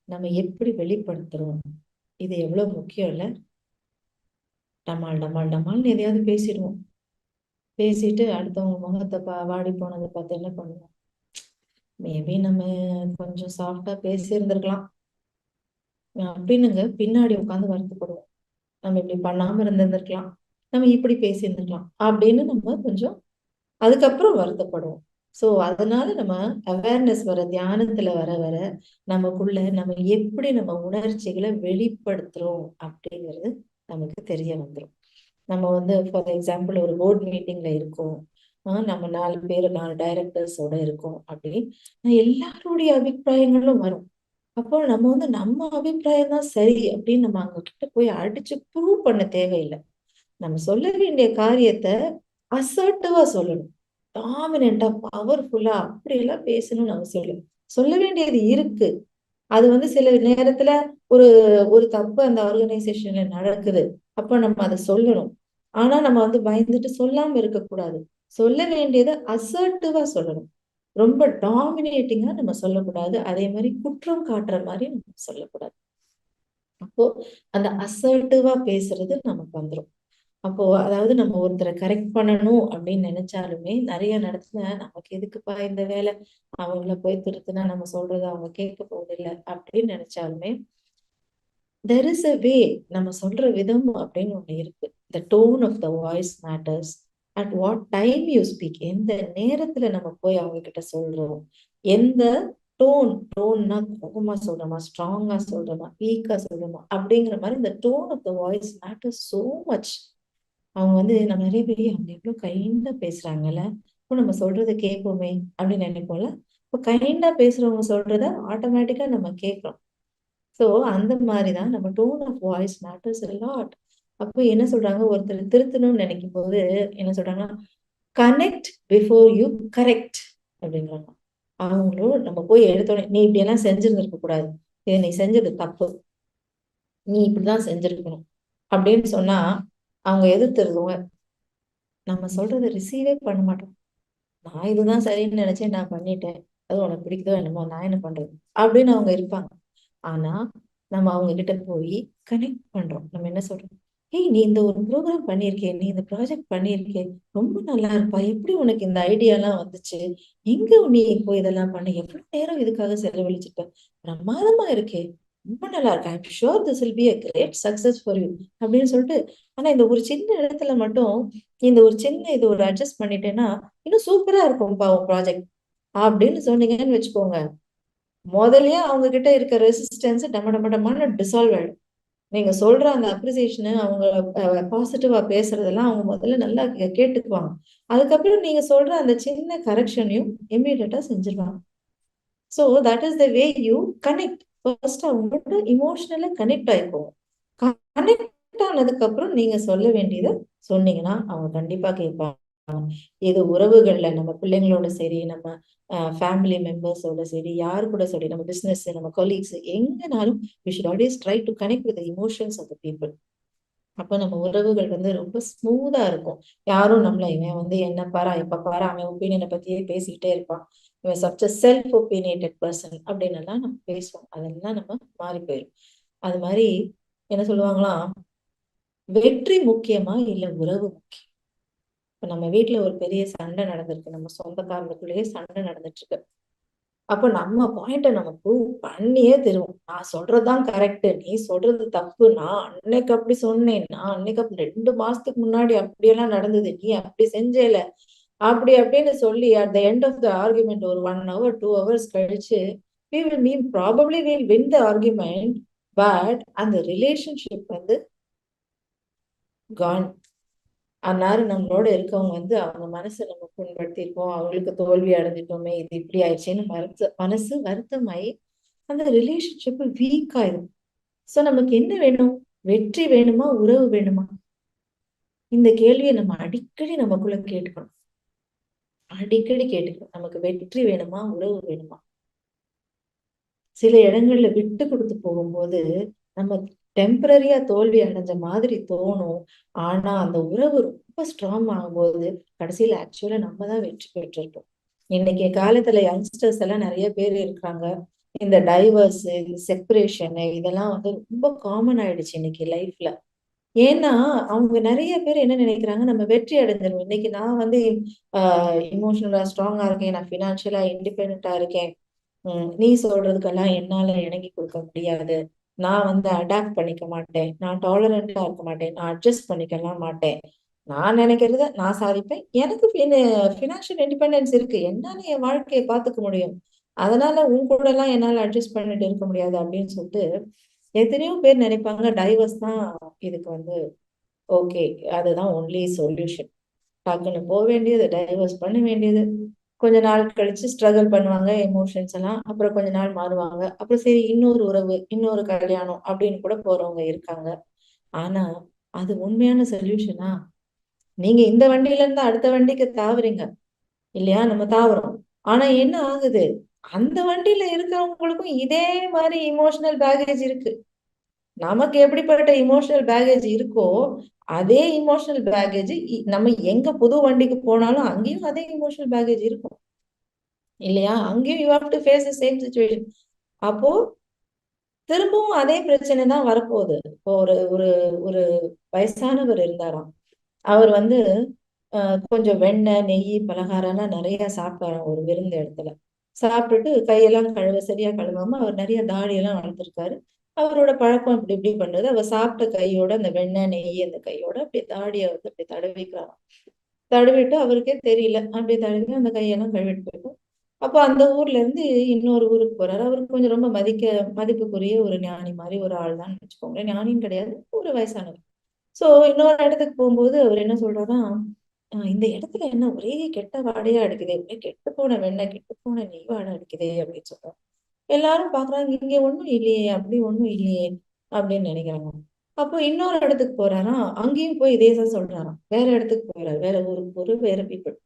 [SPEAKER 1] நம்ம எப்படி வெளிப்படுத்துறோம், இது எவ்வளவு முக்கியம் இல்ல? டமால் டமால் டமால்னு எதையாவது பேசிடுவோம். பேசிட்டு அடுத்தவங்க முகத்தை வாடி போனதை பார்த்து என்ன பண்ணுவோம்? மேபி நம்ம கொஞ்சம் சாஃப்டா பேசி இருந்திருக்கலாம் அப்படின்னுங்க பின்னாடி உட்காந்து வருத்தப்படுவோம். நம்ம இப்படி பண்ணாம இருந்திருந்திருக்கலாம், நம்ம இப்படி பேசி இருந்திருக்கலாம் அப்படின்னு நம்ம கொஞ்சம் அதுக்கப்புறம் வருத்தப்படுவோம். சோ அதனால நம்ம அவேர்னஸ் வர, தியானத்துல வர வர நமக்குள்ள நம்ம எப்படி நம்ம உணர்ச்சிகளை வெளிப்படுத்துறோம் அப்படிங்கிறது நமக்கு தெரிய வந்துடும். நம்ம வந்து ஃபார் எக்ஸாம்பிள் ஒரு போர்ட் மீட்டிங்ல இருக்கோம். நம்ம 4 பேர் 4 டைரக்டர்ஸோட இருக்கோம். அப்படி எல்லாருடைய அபிப்பிராயங்களும் வரும். அப்போ நம்ம வந்து நம்ம அபிப்பிராயம் தான் சரி அப்படின்னு நம்ம அவங்க கிட்ட போய் அடிச்சு ப்ரூவ் பண்ண தேவையில்லை. நம்ம சொல்ல வேண்டிய காரியத்த அசர்ட்டிவா சொல்லணும். டாமினன்ட்டா, பவர்ஃபுல்லா அப்படியெல்லாம் பேசணும்னு அவசியம் இல்ல. சொல்ல வேண்டியது இருக்கு. அது வந்து சில நேரத்துல ஒரு ஒரு தப்பு அந்த ஆர்கனைசேஷன்ல நடக்குது. அப்ப நம்ம அத சொல்லணும். ஆனா நம்ம வந்து பயந்துட்டு சொல்லாம இருக்கக்கூடாது. சொல்ல வேண்டியத அசர்ட்டிவா சொல்லணும். ரொம்ப டாமினேட்டிங்கா நம்ம சொல்லக்கூடாது. அதே மாரி குற்றம் காட்டுற மாரி நம்ம சொல்லக்கூடாது. அப்போ அந்த அசர்ட்டிவா பேசுறது நமக்கு வந்துரும். அப்போ அதாவது நம்ம ஒருத்தர கரெக்ட் பண்ணணும் அப்படின்னு நினைச்சாலுமே, நெறைய இடத்துல நமக்கு எதுக்குப்பா இந்த வேலை? அவங்கள போய் திருத்துனா நம்ம சொல்றத அவங்க கேட்க போறதில்ல அப்படின்னு நினைச்சாலுமே, தெர் இஸ் அ வே. நம்ம சொல்ற விதம் அப்படின்னு ஒண்ணு இருக்கு. The tone of the voice matters. At what time you speak. எந்த நேரத்துல நம்ம போய் அவங்க கிட்ட சொல்றோம். எந்த டோன்னா கோவமா சொல்றோமா, ஸ்ட்ராங்கா சொல்றோமா, வீக்கா சொல்றோமா அப்படிங்கிற மாதிரி இந்த tone of the voice matters so much. அவங்க வந்து நம்ம நிறைய பேர் அவங்க எவ்வளவு கைண்டா பேசுறாங்கல்ல, இப்போ நம்ம சொல்றத கேட்போமே அப்படின்னு நினைப்போம்ல. இப்போ கைண்டா பேசுறவங்க சொல்றத ஆட்டோமேட்டிக்கா நம்ம கேட்கிறோம். சோ அந்த மாதிரிதான் நம்ம tone of voice matters a lot. அப்போ என்ன சொல்றாங்க, ஒருத்தர் திருத்தணும்னு நினைக்கும் போது என்ன சொல்றாங்கன்னா, கனெக்ட் பிஃபோர் யூ கரெக்ட் அப்படிங்கிறாங்க. அவங்களும் நம்ம போய் எடுத்தோடனே நீ இப்படி எல்லாம் செஞ்சிருந்திருக்க கூடாது, இதை நீ செஞ்சது தப்பு, நீ இப்படிதான் செஞ்சிருக்கணும் அப்படின்னு சொன்னா அவங்க எதிர்த்துருவாங்க. நம்ம சொல்றதை ரிசீவே பண்ண மாட்டோம். நான் இதுதான் சரின்னு நினைச்சேன், நான் பண்ணிட்டேன், அது உனக்கு பிடிக்குதோ என்னமோ, நான் என்ன பண்றது அப்படின்னு அவங்க இருப்பாங்க. ஆனா நம்ம அவங்க கிட்ட போய் கனெக்ட் பண்றோம். நம்ம என்ன சொல்றோம், ஏய் நீ இந்த ஒரு ப்ரோக்ராம் பண்ணியிருக்கே, நீ இந்த ப்ராஜெக்ட் பண்ணியிருக்கே, ரொம்ப நல்லா இருப்பா, எப்படி உனக்கு இந்த ஐடியா எல்லாம் வந்துச்சு, எங்க நீ இப்போ இதெல்லாம் பண்ண, எவ்வளவு நேரம் இதுக்காக செலவழிச்சிட்ட, பிரமாதமா இருக்கே, ரொம்ப நல்லா இருக்கு, I am sure this will be a great success for you அப்படின்னு சொல்லிட்டு. ஆனா இந்த ஒரு சின்ன இடத்துல மட்டும் இந்த ஒரு சின்ன இது ஒரு அட்ஜஸ்ட் பண்ணிட்டேன்னா இன்னும் சூப்பரா இருக்கும்பா உன் ப்ராஜெக்ட் அப்படின்னு சொன்னீங்கன்னு வச்சுக்கோங்க, முதல்லயே அவங்க கிட்ட இருக்க ரெசிஸ்டன்ஸ் டம டம டமான்னு டிசால்வ் ஆயிடும். நீங்க சொல்ற அந்த அப்ரிசியேஷன், அவங்க பாசிட்டிவா பேசுறதெல்லாம் அவங்க முதல்ல நல்லா கேட்டுக்குவாங்க. அதுக்கப்புறம் நீங்க சொல்ற அந்த சின்ன கரெக்ஷனையும் இம்மீடியட்டா செஞ்சிருவாங்க. So that is the way you connect. First அவங்களோட இமோஷனலா கனெக்ட் ஆயிக்கோங்க. கனெக்ட் ஆனதுக்கு அப்புறம் நீங்க சொல்ல வேண்டியதை சொன்னீங்கன்னா அவங்க கண்டிப்பா கேட்பாங்க. இது உறவுகள்ல நம்ம பிள்ளைங்களோட சரி, நம்ம ஃபேமிலி மெம்பர்ஸோட சரி, யாரு கூட சரி, நம்ம பிசினஸ், நம்ம colleagues எங்கனாலும் we should always try to connect with the emotions of the people. அப்ப நம்ம உறவுகள் வந்து ரொம்ப ஸ்மூதா இருக்கும். யாரும் நம்மள இவன் வந்து என்ன பாரா எப்ப பாரா அவன் ஒப்பீனியனை பத்தியே பேசிக்கிட்டே இருப்பான், இவன் சச் செல்ஃப் ஒப்பீனியேட்டட் பர்சன் அப்படின்னு எல்லாம் நம்ம பேசுவோம். அதெல்லாம் நம்ம மாறி போயிடும். அது மாதிரி என்ன சொல்லுவாங்களாம், வெற்றி முக்கியமா இல்ல உறவு முக்கியம். இப்ப நம்ம வீட்டுல ஒரு பெரிய சண்டை நடந்திருக்கு, நம்ம சொந்தக்காரங்களுக்குள்ளேயே சண்டை நடந்துட்டு இருக்கு. அப்ப நம்ம பாயிண்ட நம்ம ப்ரூவ் பண்ணியே தருவோம். நான் சொல்றதுதான் கரெக்ட், நீ சொல்றது தப்பு, நான் அன்னைக்கு அப்படி சொன்னேன், நான் அன்னைக்கு அப்படி 2 மாசத்துக்கு முன்னாடி அப்படியெல்லாம் நடந்தது, நீ அப்படி செஞ்சேல அப்படி அப்படின்னு சொல்லி at the end of the argument ஒரு 1 hour 2 hours கழிச்சு we will mean probably we'll win the argument, but அந்த ரிலேஷன்ஷிப் வந்து gone. அந்நேரம் நம்மளோட இருக்கவங்க வந்து அவங்க மனசை நம்ம புண்படுத்தியிருக்கோம், அவங்களுக்கு தோல்வி அடைஞ்சிட்டோமே, இது இப்படி ஆயிடுச்சேன்னு மனசு வருத்தமாயி அந்த ரிலேஷன்ஷிப் வீக் ஆயிடும். சோ நமக்கு என்ன வேணும், வெற்றி வேணுமா உறவு வேணுமா? இந்த கேள்வியை நம்ம அடிக்கடி நமக்குள்ள கேட்டுக்கணும். அடிக்கடி கேட்டுக்கணும், நமக்கு வெற்றி வேணுமா உறவு வேணுமா? சில இடங்கள்ல விட்டு கொடுத்து போகும்போது நம்ம டெம்பரரியா தோல்வி அடைஞ்ச மாதிரி தோணும். ஆனா அந்த உறவு ரொம்ப ஸ்ட்ராங் ஆகும்போது கடைசியில ஆக்சுவலா நம்ம தான் வெற்றி பெற்றிருப்போம். இன்னைக்கு காலத்துல யங்ஸ்டர்ஸ் எல்லாம் நிறைய பேர் இருக்காங்க. இந்த டைவர்ஸ், இந்த செப்பரேஷன் இதெல்லாம் வந்து ரொம்ப காமன் ஆயிடுச்சு இன்னைக்கு லைஃப்ல. ஏன்னா அவங்க நிறைய பேர் என்ன நினைக்கிறாங்க, நம்ம வெற்றி அடைஞ்சிருவோம், இன்னைக்கு நான் வந்து இமோஷனலா ஸ்ட்ராங்கா இருக்கேன், நான் பினான்சியலா இண்டிபெண்டா இருக்கேன், நீ சொல்றதுக்கெல்லாம் என்னால இணங்கி கொடுக்க முடியாது, நான் வந்து அடாப்ட் பண்ணிக்க மாட்டேன், நான் டாலரண்டா இருக்க மாட்டேன், நான் அட்ஜஸ்ட் பண்ணிக்கலாம் மாட்டேன், நான் நினைக்கிறத நான் சாதிப்பேன், எனக்கு பினான்சியல் இண்டிபெண்டன்ஸ் இருக்கு, என்னால என் வாழ்க்கையை பார்த்துக்க முடியும், அதனால உன் கூட எல்லாம் என்னால அட்ஜஸ்ட் பண்ணிட்டு இருக்க முடியாது அப்படின்னு சொல்லிட்டு எத்தனையோ பேர் நினைப்பாங்க டைவர்ஸ் தான் இதுக்கு வந்து ஓகே, அதுதான் ஒன்லி சொல்யூஷன். டக்குன்னு போக வேண்டியது, டைவர்ஸ் பண்ண வேண்டியது, கொஞ்ச நாள் கழிச்சு ஸ்ட்ரகிள் பண்ணுவாங்க எமோஷன்ஸ் எல்லாம். அப்புறம் கொஞ்ச நாள் மாறுவாங்க. அப்புறம் சரி இன்னொரு உறவு, இன்னொரு கல்யாணம் அப்படின்னு கூட போறவங்க இருக்காங்க. ஆனா அது உண்மையான சொல்யூஷனா? நீங்க இந்த வண்டியில இருந்து அடுத்த வண்டிக்கு தாவுறீங்க இல்லையா? நம்ம தாவுறோம். ஆனா என்ன ஆகுது? அந்த வண்டியில இருக்கிறவங்களுக்கும் இதே மாதிரி இமோஷனல் பேகேஜ் இருக்கு. நமக்கு எப்படிப்பட்ட இமோஷனல் பேகேஜ் இருக்கோ, அதே இமோஷனல் பேகேஜ் நம்ம எங்க புது வண்டிக்கு போனாலும் அங்கேயும் அதே இமோஷனல் பேகேஜ் இருக்கும். இல்லையா? அங்கேயும் you have to face the same situation. அப்போ திரும்பவும் அதே பிரச்சனை தான் வரப்போகுது. இப்போ ஒரு ஒரு ஒரு வயசானவர் இருந்தாராம். அவர் வந்து கொஞ்சம் வெண்ணெய், நெய், பலகாரம்லாம் நிறைய சாப்பிட்டாராம் ஒரு விருந்து இடத்துல. சாப்பிட்டுட்டு கையெல்லாம் சரியா கழுவாம அவர் நிறைய தாடியெல்லாம் வளர்த்துருக்காரு. அவரோட பழக்கம் இப்படி இப்படி பண்ணுது. அவர் சாப்பிட்ட கையோட அந்த வெண்ணெய், நெய் அந்த கையோட அப்படியே தாடியை வந்து அப்படி தடவிக்கிறாராம். தடவிட்டு அவருக்கே தெரியல. அப்படியே தடவி அந்த கையெல்லாம் கழுவிட்டு போயிட்டு அப்போ அந்த ஊர்ல இருந்து இன்னொரு ஊருக்கு போறாரு. அவருக்கு கொஞ்சம் ரொம்ப மதிப்புக்குரிய ஒரு ஞானி மாதிரி ஒரு ஆள் தான் வச்சுக்கோங்களேன். ஞானின்னு கிடையாது, ஒரு வயசானவர். சோ இன்னொரு இடத்துக்கு போகும்போது அவர் என்ன சொல்றாருன்னா, இந்த இடத்துல என்ன ஒரே கெட்ட வாடையா அடிக்குதே, ஒரே கெட்டு போன வெண்ணெய், கெட்டு போன நெய் வாடை அடிக்குதே அப்படின்னு சொல்றாரு. எல்லாரும் பாக்குறாங்க, இங்க ஒண்ணும் இல்லையே, அப்படி ஒண்ணும் இல்லையே அப்படின்னு நினைக்கிறாங்க. அப்போ இன்னொரு இடத்துக்கு போறாராம், அங்கேயும் போய் இதே தான் சொல்றாராம். வேற இடத்துக்கு போறாரு, வேற ஊருக்கு வேற பீப்புள்.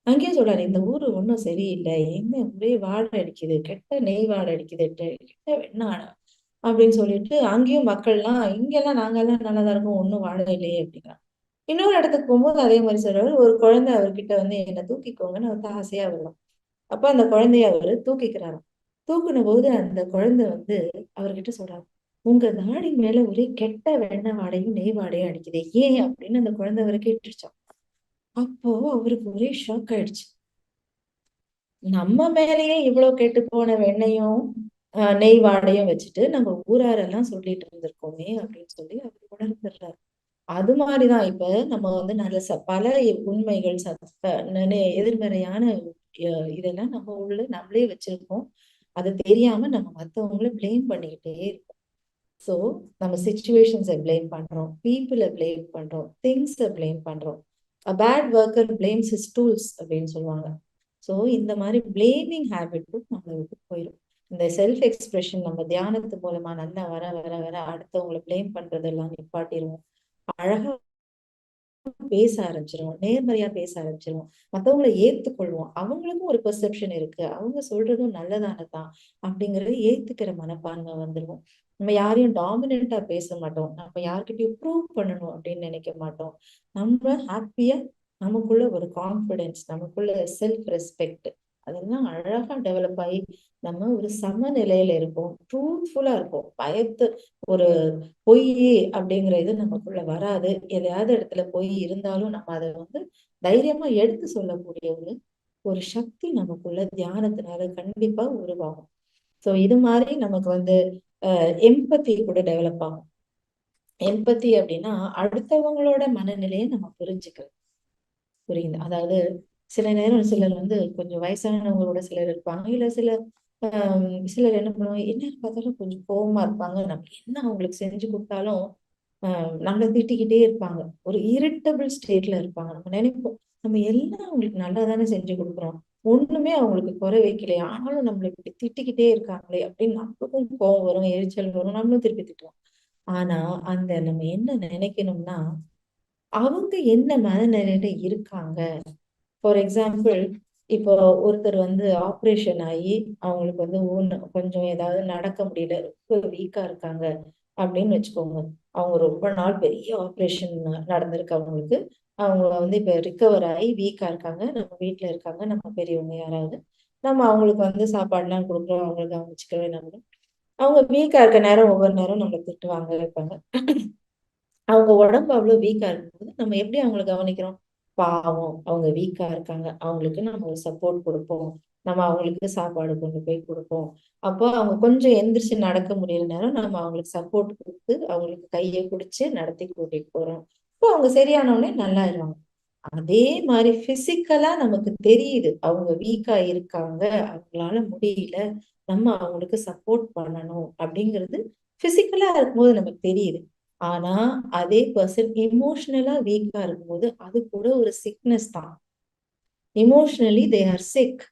[SPEAKER 1] அங்கேயும் சொல்றாரு, இந்த ஊரு ஒண்ணும் சரியில்லை, என்ன ஒரே வாடை அடிக்குது, கெட்ட நெய் வாடை அடிக்குது, கெட்ட வெண்ணெய் அப்படின்னு சொல்லிட்டு அங்கேயும் மக்கள்லாம் இங்கெல்லாம் நாங்கெல்லாம் நல்லாதான் இருக்கோம், ஒண்ணும் வாழ இல்லையே அப்படிங்கிறாங்க. இன்னொரு இடத்துக்கு போகும்போது அதே மாதிரி சொல்றாரு. ஒரு குழந்தை அவர்கிட்ட வந்து என்ன தூக்கிக்கோங்கன்னு வந்து ஆசையா வரலாம். அப்ப அந்த குழந்தைய அவரு தூக்கிக்கிறாராம். தூக்குன போது அந்த குழந்தை வந்து அவர்கிட்ட சொல்றாரு, உங்க தாடி மேல ஒரே கெட்ட வெண்ணெய் வாடையும் நெய் வாடையும் அடிக்குது, ஏன் அப்படின்னு அந்த குழந்தை அவரை கேட்டுருச்சான். அப்போ அவருக்கு ஒரே ஷாக் ஆயிடுச்சு. நம்ம மேலேயே இவ்வளவு கெட்டு போன வெண்ணையும் நெய் வாடையும் வச்சுட்டு நம்ம ஊராரெல்லாம் சொல்லிட்டு இருந்திருக்கோமே அப்படின்னு சொல்லி அவர் உணர்ந்துடுறாரு. அது மாதிரிதான் இப்ப நம்ம வந்து நல்ல பல உண்மைகள் எதிர்மறையான இதெல்லாம் நம்ம உள்ள நம்மளே வச்சிருக்கோம். அது தெரியாம நம்ம மத்தவங்கள பிளேம் பண்ணிக்கிட்டே இருக்கோம். சோ நம்ம சிச்சுவேஷன்ஸை பிளேம் பண்றோம், பீப்புளை பிளேம் பண்றோம், திங்ஸை பிளேம் பண்றோம். A bad worker blames his tools அப்படின்னு சொல்லுவாங்க. சோ இந்த மாதிரி பிளேமிங் ஹேபிட்டும் நம்மளை விட்டு போயிடும். இந்த செல்ஃப் எக்ஸ்பிரஷன் நம்ம தியானத்து மூலமா நல்லா வர வர வர அடுத்தவங்களை பிளேம் பண்றதெல்லாம் நிப்பாட்டிடுவோம். அழகா பேச ஆரம்பிச்சிருவோம், நேர்மறையா பேச ஆரம்பிச்சிருவோம், மத்தவங்களை ஏத்துக்கொள்வோம். அவங்களுக்கும் ஒரு பெர்செப்ஷன் இருக்கு, அவங்க சொல்றதும் நல்லதானதான் அப்படிங்கறத ஏத்துக்கிற மனப்பான்மை வந்துருவோம். நம்ம யாரையும் டாமினண்டா பேச மாட்டோம், நம்ம யார்கிட்டயும் ப்ரூவ் பண்ணணும் அப்படின்னு நினைக்க மாட்டோம். நம்ம ஹாப்பியா நமக்குள்ள ஒரு கான்பிடன்ஸ், நமக்குள்ள செல்ஃப் ரெஸ்பெக்ட் அதெல்லாம் அழகா டெவலப் ஆகி நம்ம ஒரு சமநிலையில இருப்போம், ட்ரூத்ஃபுல்லா இருப்போம். ஒரு பொய் அப்படிங்கிற இது நமக்குள்ள வராது. எதையாவது இடத்துல பொய் இருந்தாலும் நம்ம அதை வந்து தைரியமா எடுத்து சொல்லக்கூடிய ஒரு ஒரு சக்தி நமக்குள்ள தியானத்தினால கண்டிப்பா உருவாகும். சோ இது மாதிரி நமக்கு வந்து எம்பத்தி கூட டெவலப் ஆகும். எம்பத்தி அப்படின்னா அடுத்தவங்களோட மனநிலையை நம்ம புரிஞ்சுக்கிறது. புரியுது? அதாவது சில நேரம் சிலர் வந்து கொஞ்சம் வயசானவங்களோட சிலர் இருப்பாங்க. இல்ல சிலர் என்ன பண்ணுவாங்க, என்ன பார்த்தாலும் கொஞ்சம் கோவமா இருப்பாங்க. நம்ம என்ன அவங்களுக்கு செஞ்சு கொடுத்தாலும் நம்மள திட்டிக்கிட்டே இருப்பாங்க. ஒரு இரிட்டபிள் ஸ்டேட்ல இருப்பாங்க. நம்ம நினைப்போம், நம்ம எல்லாம் அவங்களுக்கு நல்லா தானே செஞ்சு கொடுக்குறோம். ஒண்ணுமே அவங்களுக்கு குறை வைக்கலையே. ஆனாலும் நம்மள இப்படி திட்டிக்கிட்டே இருக்காங்களே அப்படின்னு நமக்கும் கோவம் வரும், எரிச்சல் வரும். நம்மளும் திருப்பி திட்டுவோம். ஆனா அந்த நம்ம என்ன நினைக்கணும்னா, அவங்க என்ன மனநிலையில இருக்காங்க. ஃபார் எக்ஸாம்பிள், இப்போ ஒருத்தர் வந்து ஆப்ரேஷன் ஆகி அவங்களுக்கு வந்து கொஞ்சம் ஏதாவது நடக்க முடியல, ரொம்ப வீக்கா இருக்காங்க அப்படின்னு வச்சுக்கோங்க. அவங்க ரொம்ப நாள் பெரிய ஆப்ரேஷன் நடந்திருக்கு அவங்களுக்கு. அவங்க வந்து இப்ப ரிக்கவர் ஆகி வீக்கா இருக்காங்க. நம்ம வீட்டுல இருக்காங்க, நம்ம பெரியவங்க யாராவது. நம்ம அவங்களுக்கு வந்து சாப்பாடுலாம் கொடுக்குறோம், அவங்களை கவனிச்சுக்கவே நம்ம. அவங்க வீக்கா இருக்க நேரம் ஒவ்வொரு நேரம் நம்மளை திட்டுவாங்க, இருப்பாங்க. அவங்க உடம்பு அவ்வளவு வீக்கா இருக்கும்போது நம்ம எப்படி அவங்களை கவனிக்கிறோம்? பாவம் அவங்க வீக்கா இருக்காங்க, அவங்களுக்கு நம்ம ஒரு சப்போர்ட் கொடுப்போம், நம்ம அவங்களுக்கு சாப்பாடு கொண்டு போய் கொடுப்போம். அப்போ அவங்க கொஞ்சம் எந்திரிச்சு நடக்க முடியற நேரம் நம்ம அவங்களுக்கு சப்போர்ட் கொடுத்து அவங்களுக்கு கையை பிடிச்சு நடத்தி கூட்டிட்டு போறோம். இப்போ அவங்க சரியானவுடனே நல்லாயிருவாங்க. அதே மாதிரி பிசிக்கலா நமக்கு தெரியுது அவங்க வீக்கா இருக்காங்க, அவங்களால முடியல, நம்ம அவங்களுக்கு சப்போர்ட் பண்ணணும் அப்படிங்கிறது பிசிக்கலா இருக்கும்போது நமக்கு தெரியுது. ஆனா அதே பர்சன் எமோஷனலா வீக்கா இருக்கும்போது அது கூட ஒரு சிக்னஸ் தான். Emotionally they are sick.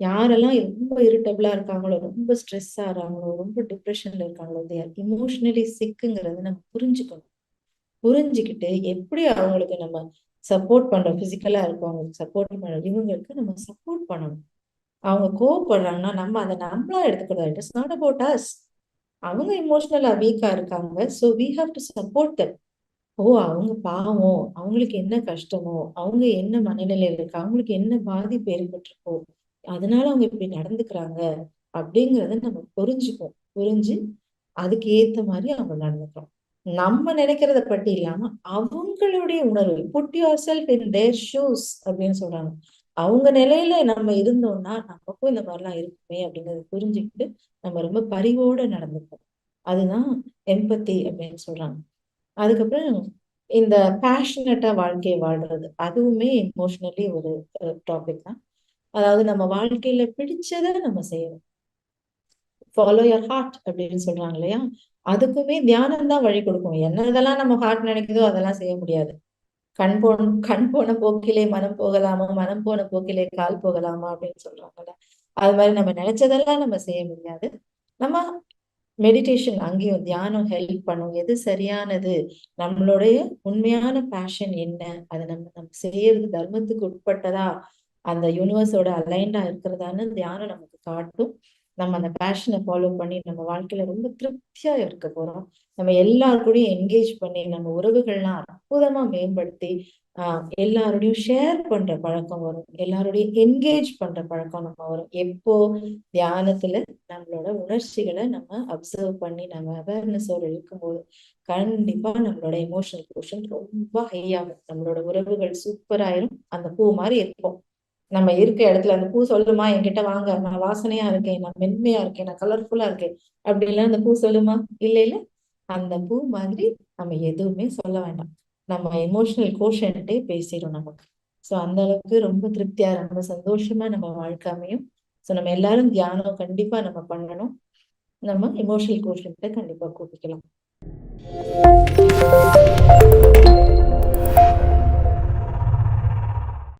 [SPEAKER 1] யாரெல்லாம் ரொம்ப இரிட்டபிளா இருக்காங்களோ, ரொம்ப ஸ்ட்ரெஸ் ஆறாங்களோ, ரொம்ப டிப்ரெஷன்ல இருக்காங்களோ, தே ஆர் இமோஷனலி சிக்குங்கிறத நம்ம புரிஞ்சுக்கணும். புரிஞ்சுக்கிட்டு எப்படி அவங்களுக்கு நம்ம சப்போர்ட் பண்றோம், பிசிக்கலா இருக்கவங்களுக்கு சப்போர்ட் பண்ண இவங்களுக்கு நம்ம சப்போர்ட் பண்ணணும். அவங்க கோவப்படுறாங்கன்னா நம்ம அதை நம்மளா எடுத்துக்கூடாது. It's not about us. அவங்க இமோஷனலா வீக்கா இருக்காங்க. So we have to support that. ஓ, அவங்க பாவம், அவங்களுக்கு என்ன கஷ்டமோ, அவங்க என்ன மனநிலையில இருக்காங்க, அவங்களுக்கு என்ன பாதிப்பு ஏற்பட்டிருக்கோ, அதனால அவங்க இப்படி நடந்துக்கிறாங்க அப்படிங்கறத நம்ம புரிஞ்சுப்போம். புரிஞ்சு அதுக்கு ஏத்த மாதிரி அவங்க நடந்துக்கிறோம். நம்ம நினைக்கிறத பத்தி இல்லாம அவங்களுடைய உணர்வு, put yourself in their shoes அப்படின்னு சொல்றாங்க. அவங்க நிலையில நம்ம இருந்தோம்னா நமக்கும் இந்த மாதிரிலாம் இருக்குமே அப்படிங்கறத புரிஞ்சுக்கிட்டு நம்ம ரொம்ப பரிவோட நடந்துப்போம். அதுதான் எம்பத்தி அப்படின்னு சொல்றாங்க. அதுக்கப்புறம் இந்த பேஷனட்டா வாழ்க்கையை வாழ்றது, அதுவுமே எமோஷனலி ஒரு டாபிக் தான். அதாவது நம்ம வாழ்க்கையில பிடிச்சதை நம்ம செய்யணும். ஃபாலோ யுவர் ஹார்ட் அப்படின்னு சொல்றாங்க இல்லையா? அதுக்குமே தியானம் தான் வழி கொடுக்கும். என்னதெல்லாம் நம்ம ஹார்ட் நினைக்குதோ அதெல்லாம் செய்ய முடியாது. கண் போன போக்கிலே மனம் போகலாமா, மனம் போன போக்கிலே கால் போகலாமா அப்படின்னு சொல்றாங்கல்ல. அது மாதிரி நம்ம நினைச்சதெல்லாம் நம்ம செய்ய முடியாது. நம்ம மெடிடேஷன் அங்கேயும் தியானம் ஹெல்ப் பண்ணும். எது சரியானது, நம்மளுடைய உண்மையான பேஷன் என்ன, அதை நம்ம செய்யறது தர்மத்துக்கு உட்பட்டதா, அந்த யூனிவர்ஸோட அலைன்டா இருக்கிறதான்னு தியானம் நமக்கு காட்டும். நம்ம அந்த பேஷனை ஃபாலோ பண்ணி நம்ம வாழ்க்கையில ரொம்ப திருப்தியா இருக்க போறோம். நம்ம எல்லாருக்கூடயும் என்கேஜ் பண்ணி நம்ம உறவுகள்லாம் அற்புதமா மேம்படுத்தி எல்லாரோடையும் ஷேர் பண்ற பழக்கம் வரும். எல்லாரோடையும் என்கேஜ் பண்ற பழக்கம் நம்ம வரும். எப்போ தியானத்துல நம்மளோட உணர்ச்சிகளை நம்ம அப்சர்வ் பண்ணி நம்ம அவேர்னஸோட இருக்கும்போது கண்டிப்பா நம்மளோட எமோஷனல் கோஷன் ரொம்ப ஹை ஆகும். நம்மளோட உறவுகள் சூப்பர் ஆயிரும். அந்த பூ மாதிரி இருக்கும். நம்ம இருக்க இடத்துல அந்த பூ சொல்லுமா, என்கிட்ட வாங்க, நான் வாசனையா இருக்கேன், நான் மென்மையா இருக்கேன், நான் கலர்ஃபுல்லா இருக்கேன் அப்படிலாம் அந்த பூ சொல்லுமா? இல்ல இல்ல. அந்த பூ மாதிரி நம்ம எதுவுமே சொல்ல வேண்டாம். நம்ம எமோஷனல் கோஷன்ட்டே பேசிடும் நமக்கு. ஸோ அந்த அளவுக்கு ரொம்ப திருப்தியா ரொம்ப சந்தோஷமா நம்ம வாழ்க்கை அமையும். ஸோ நம்ம எல்லாரும் தியானம் கண்டிப்பா நம்ம பண்ணணும். நம்ம எமோஷனல் கோஷன்ட்டை கண்டிப்பா கூட்டிக்கலாம்.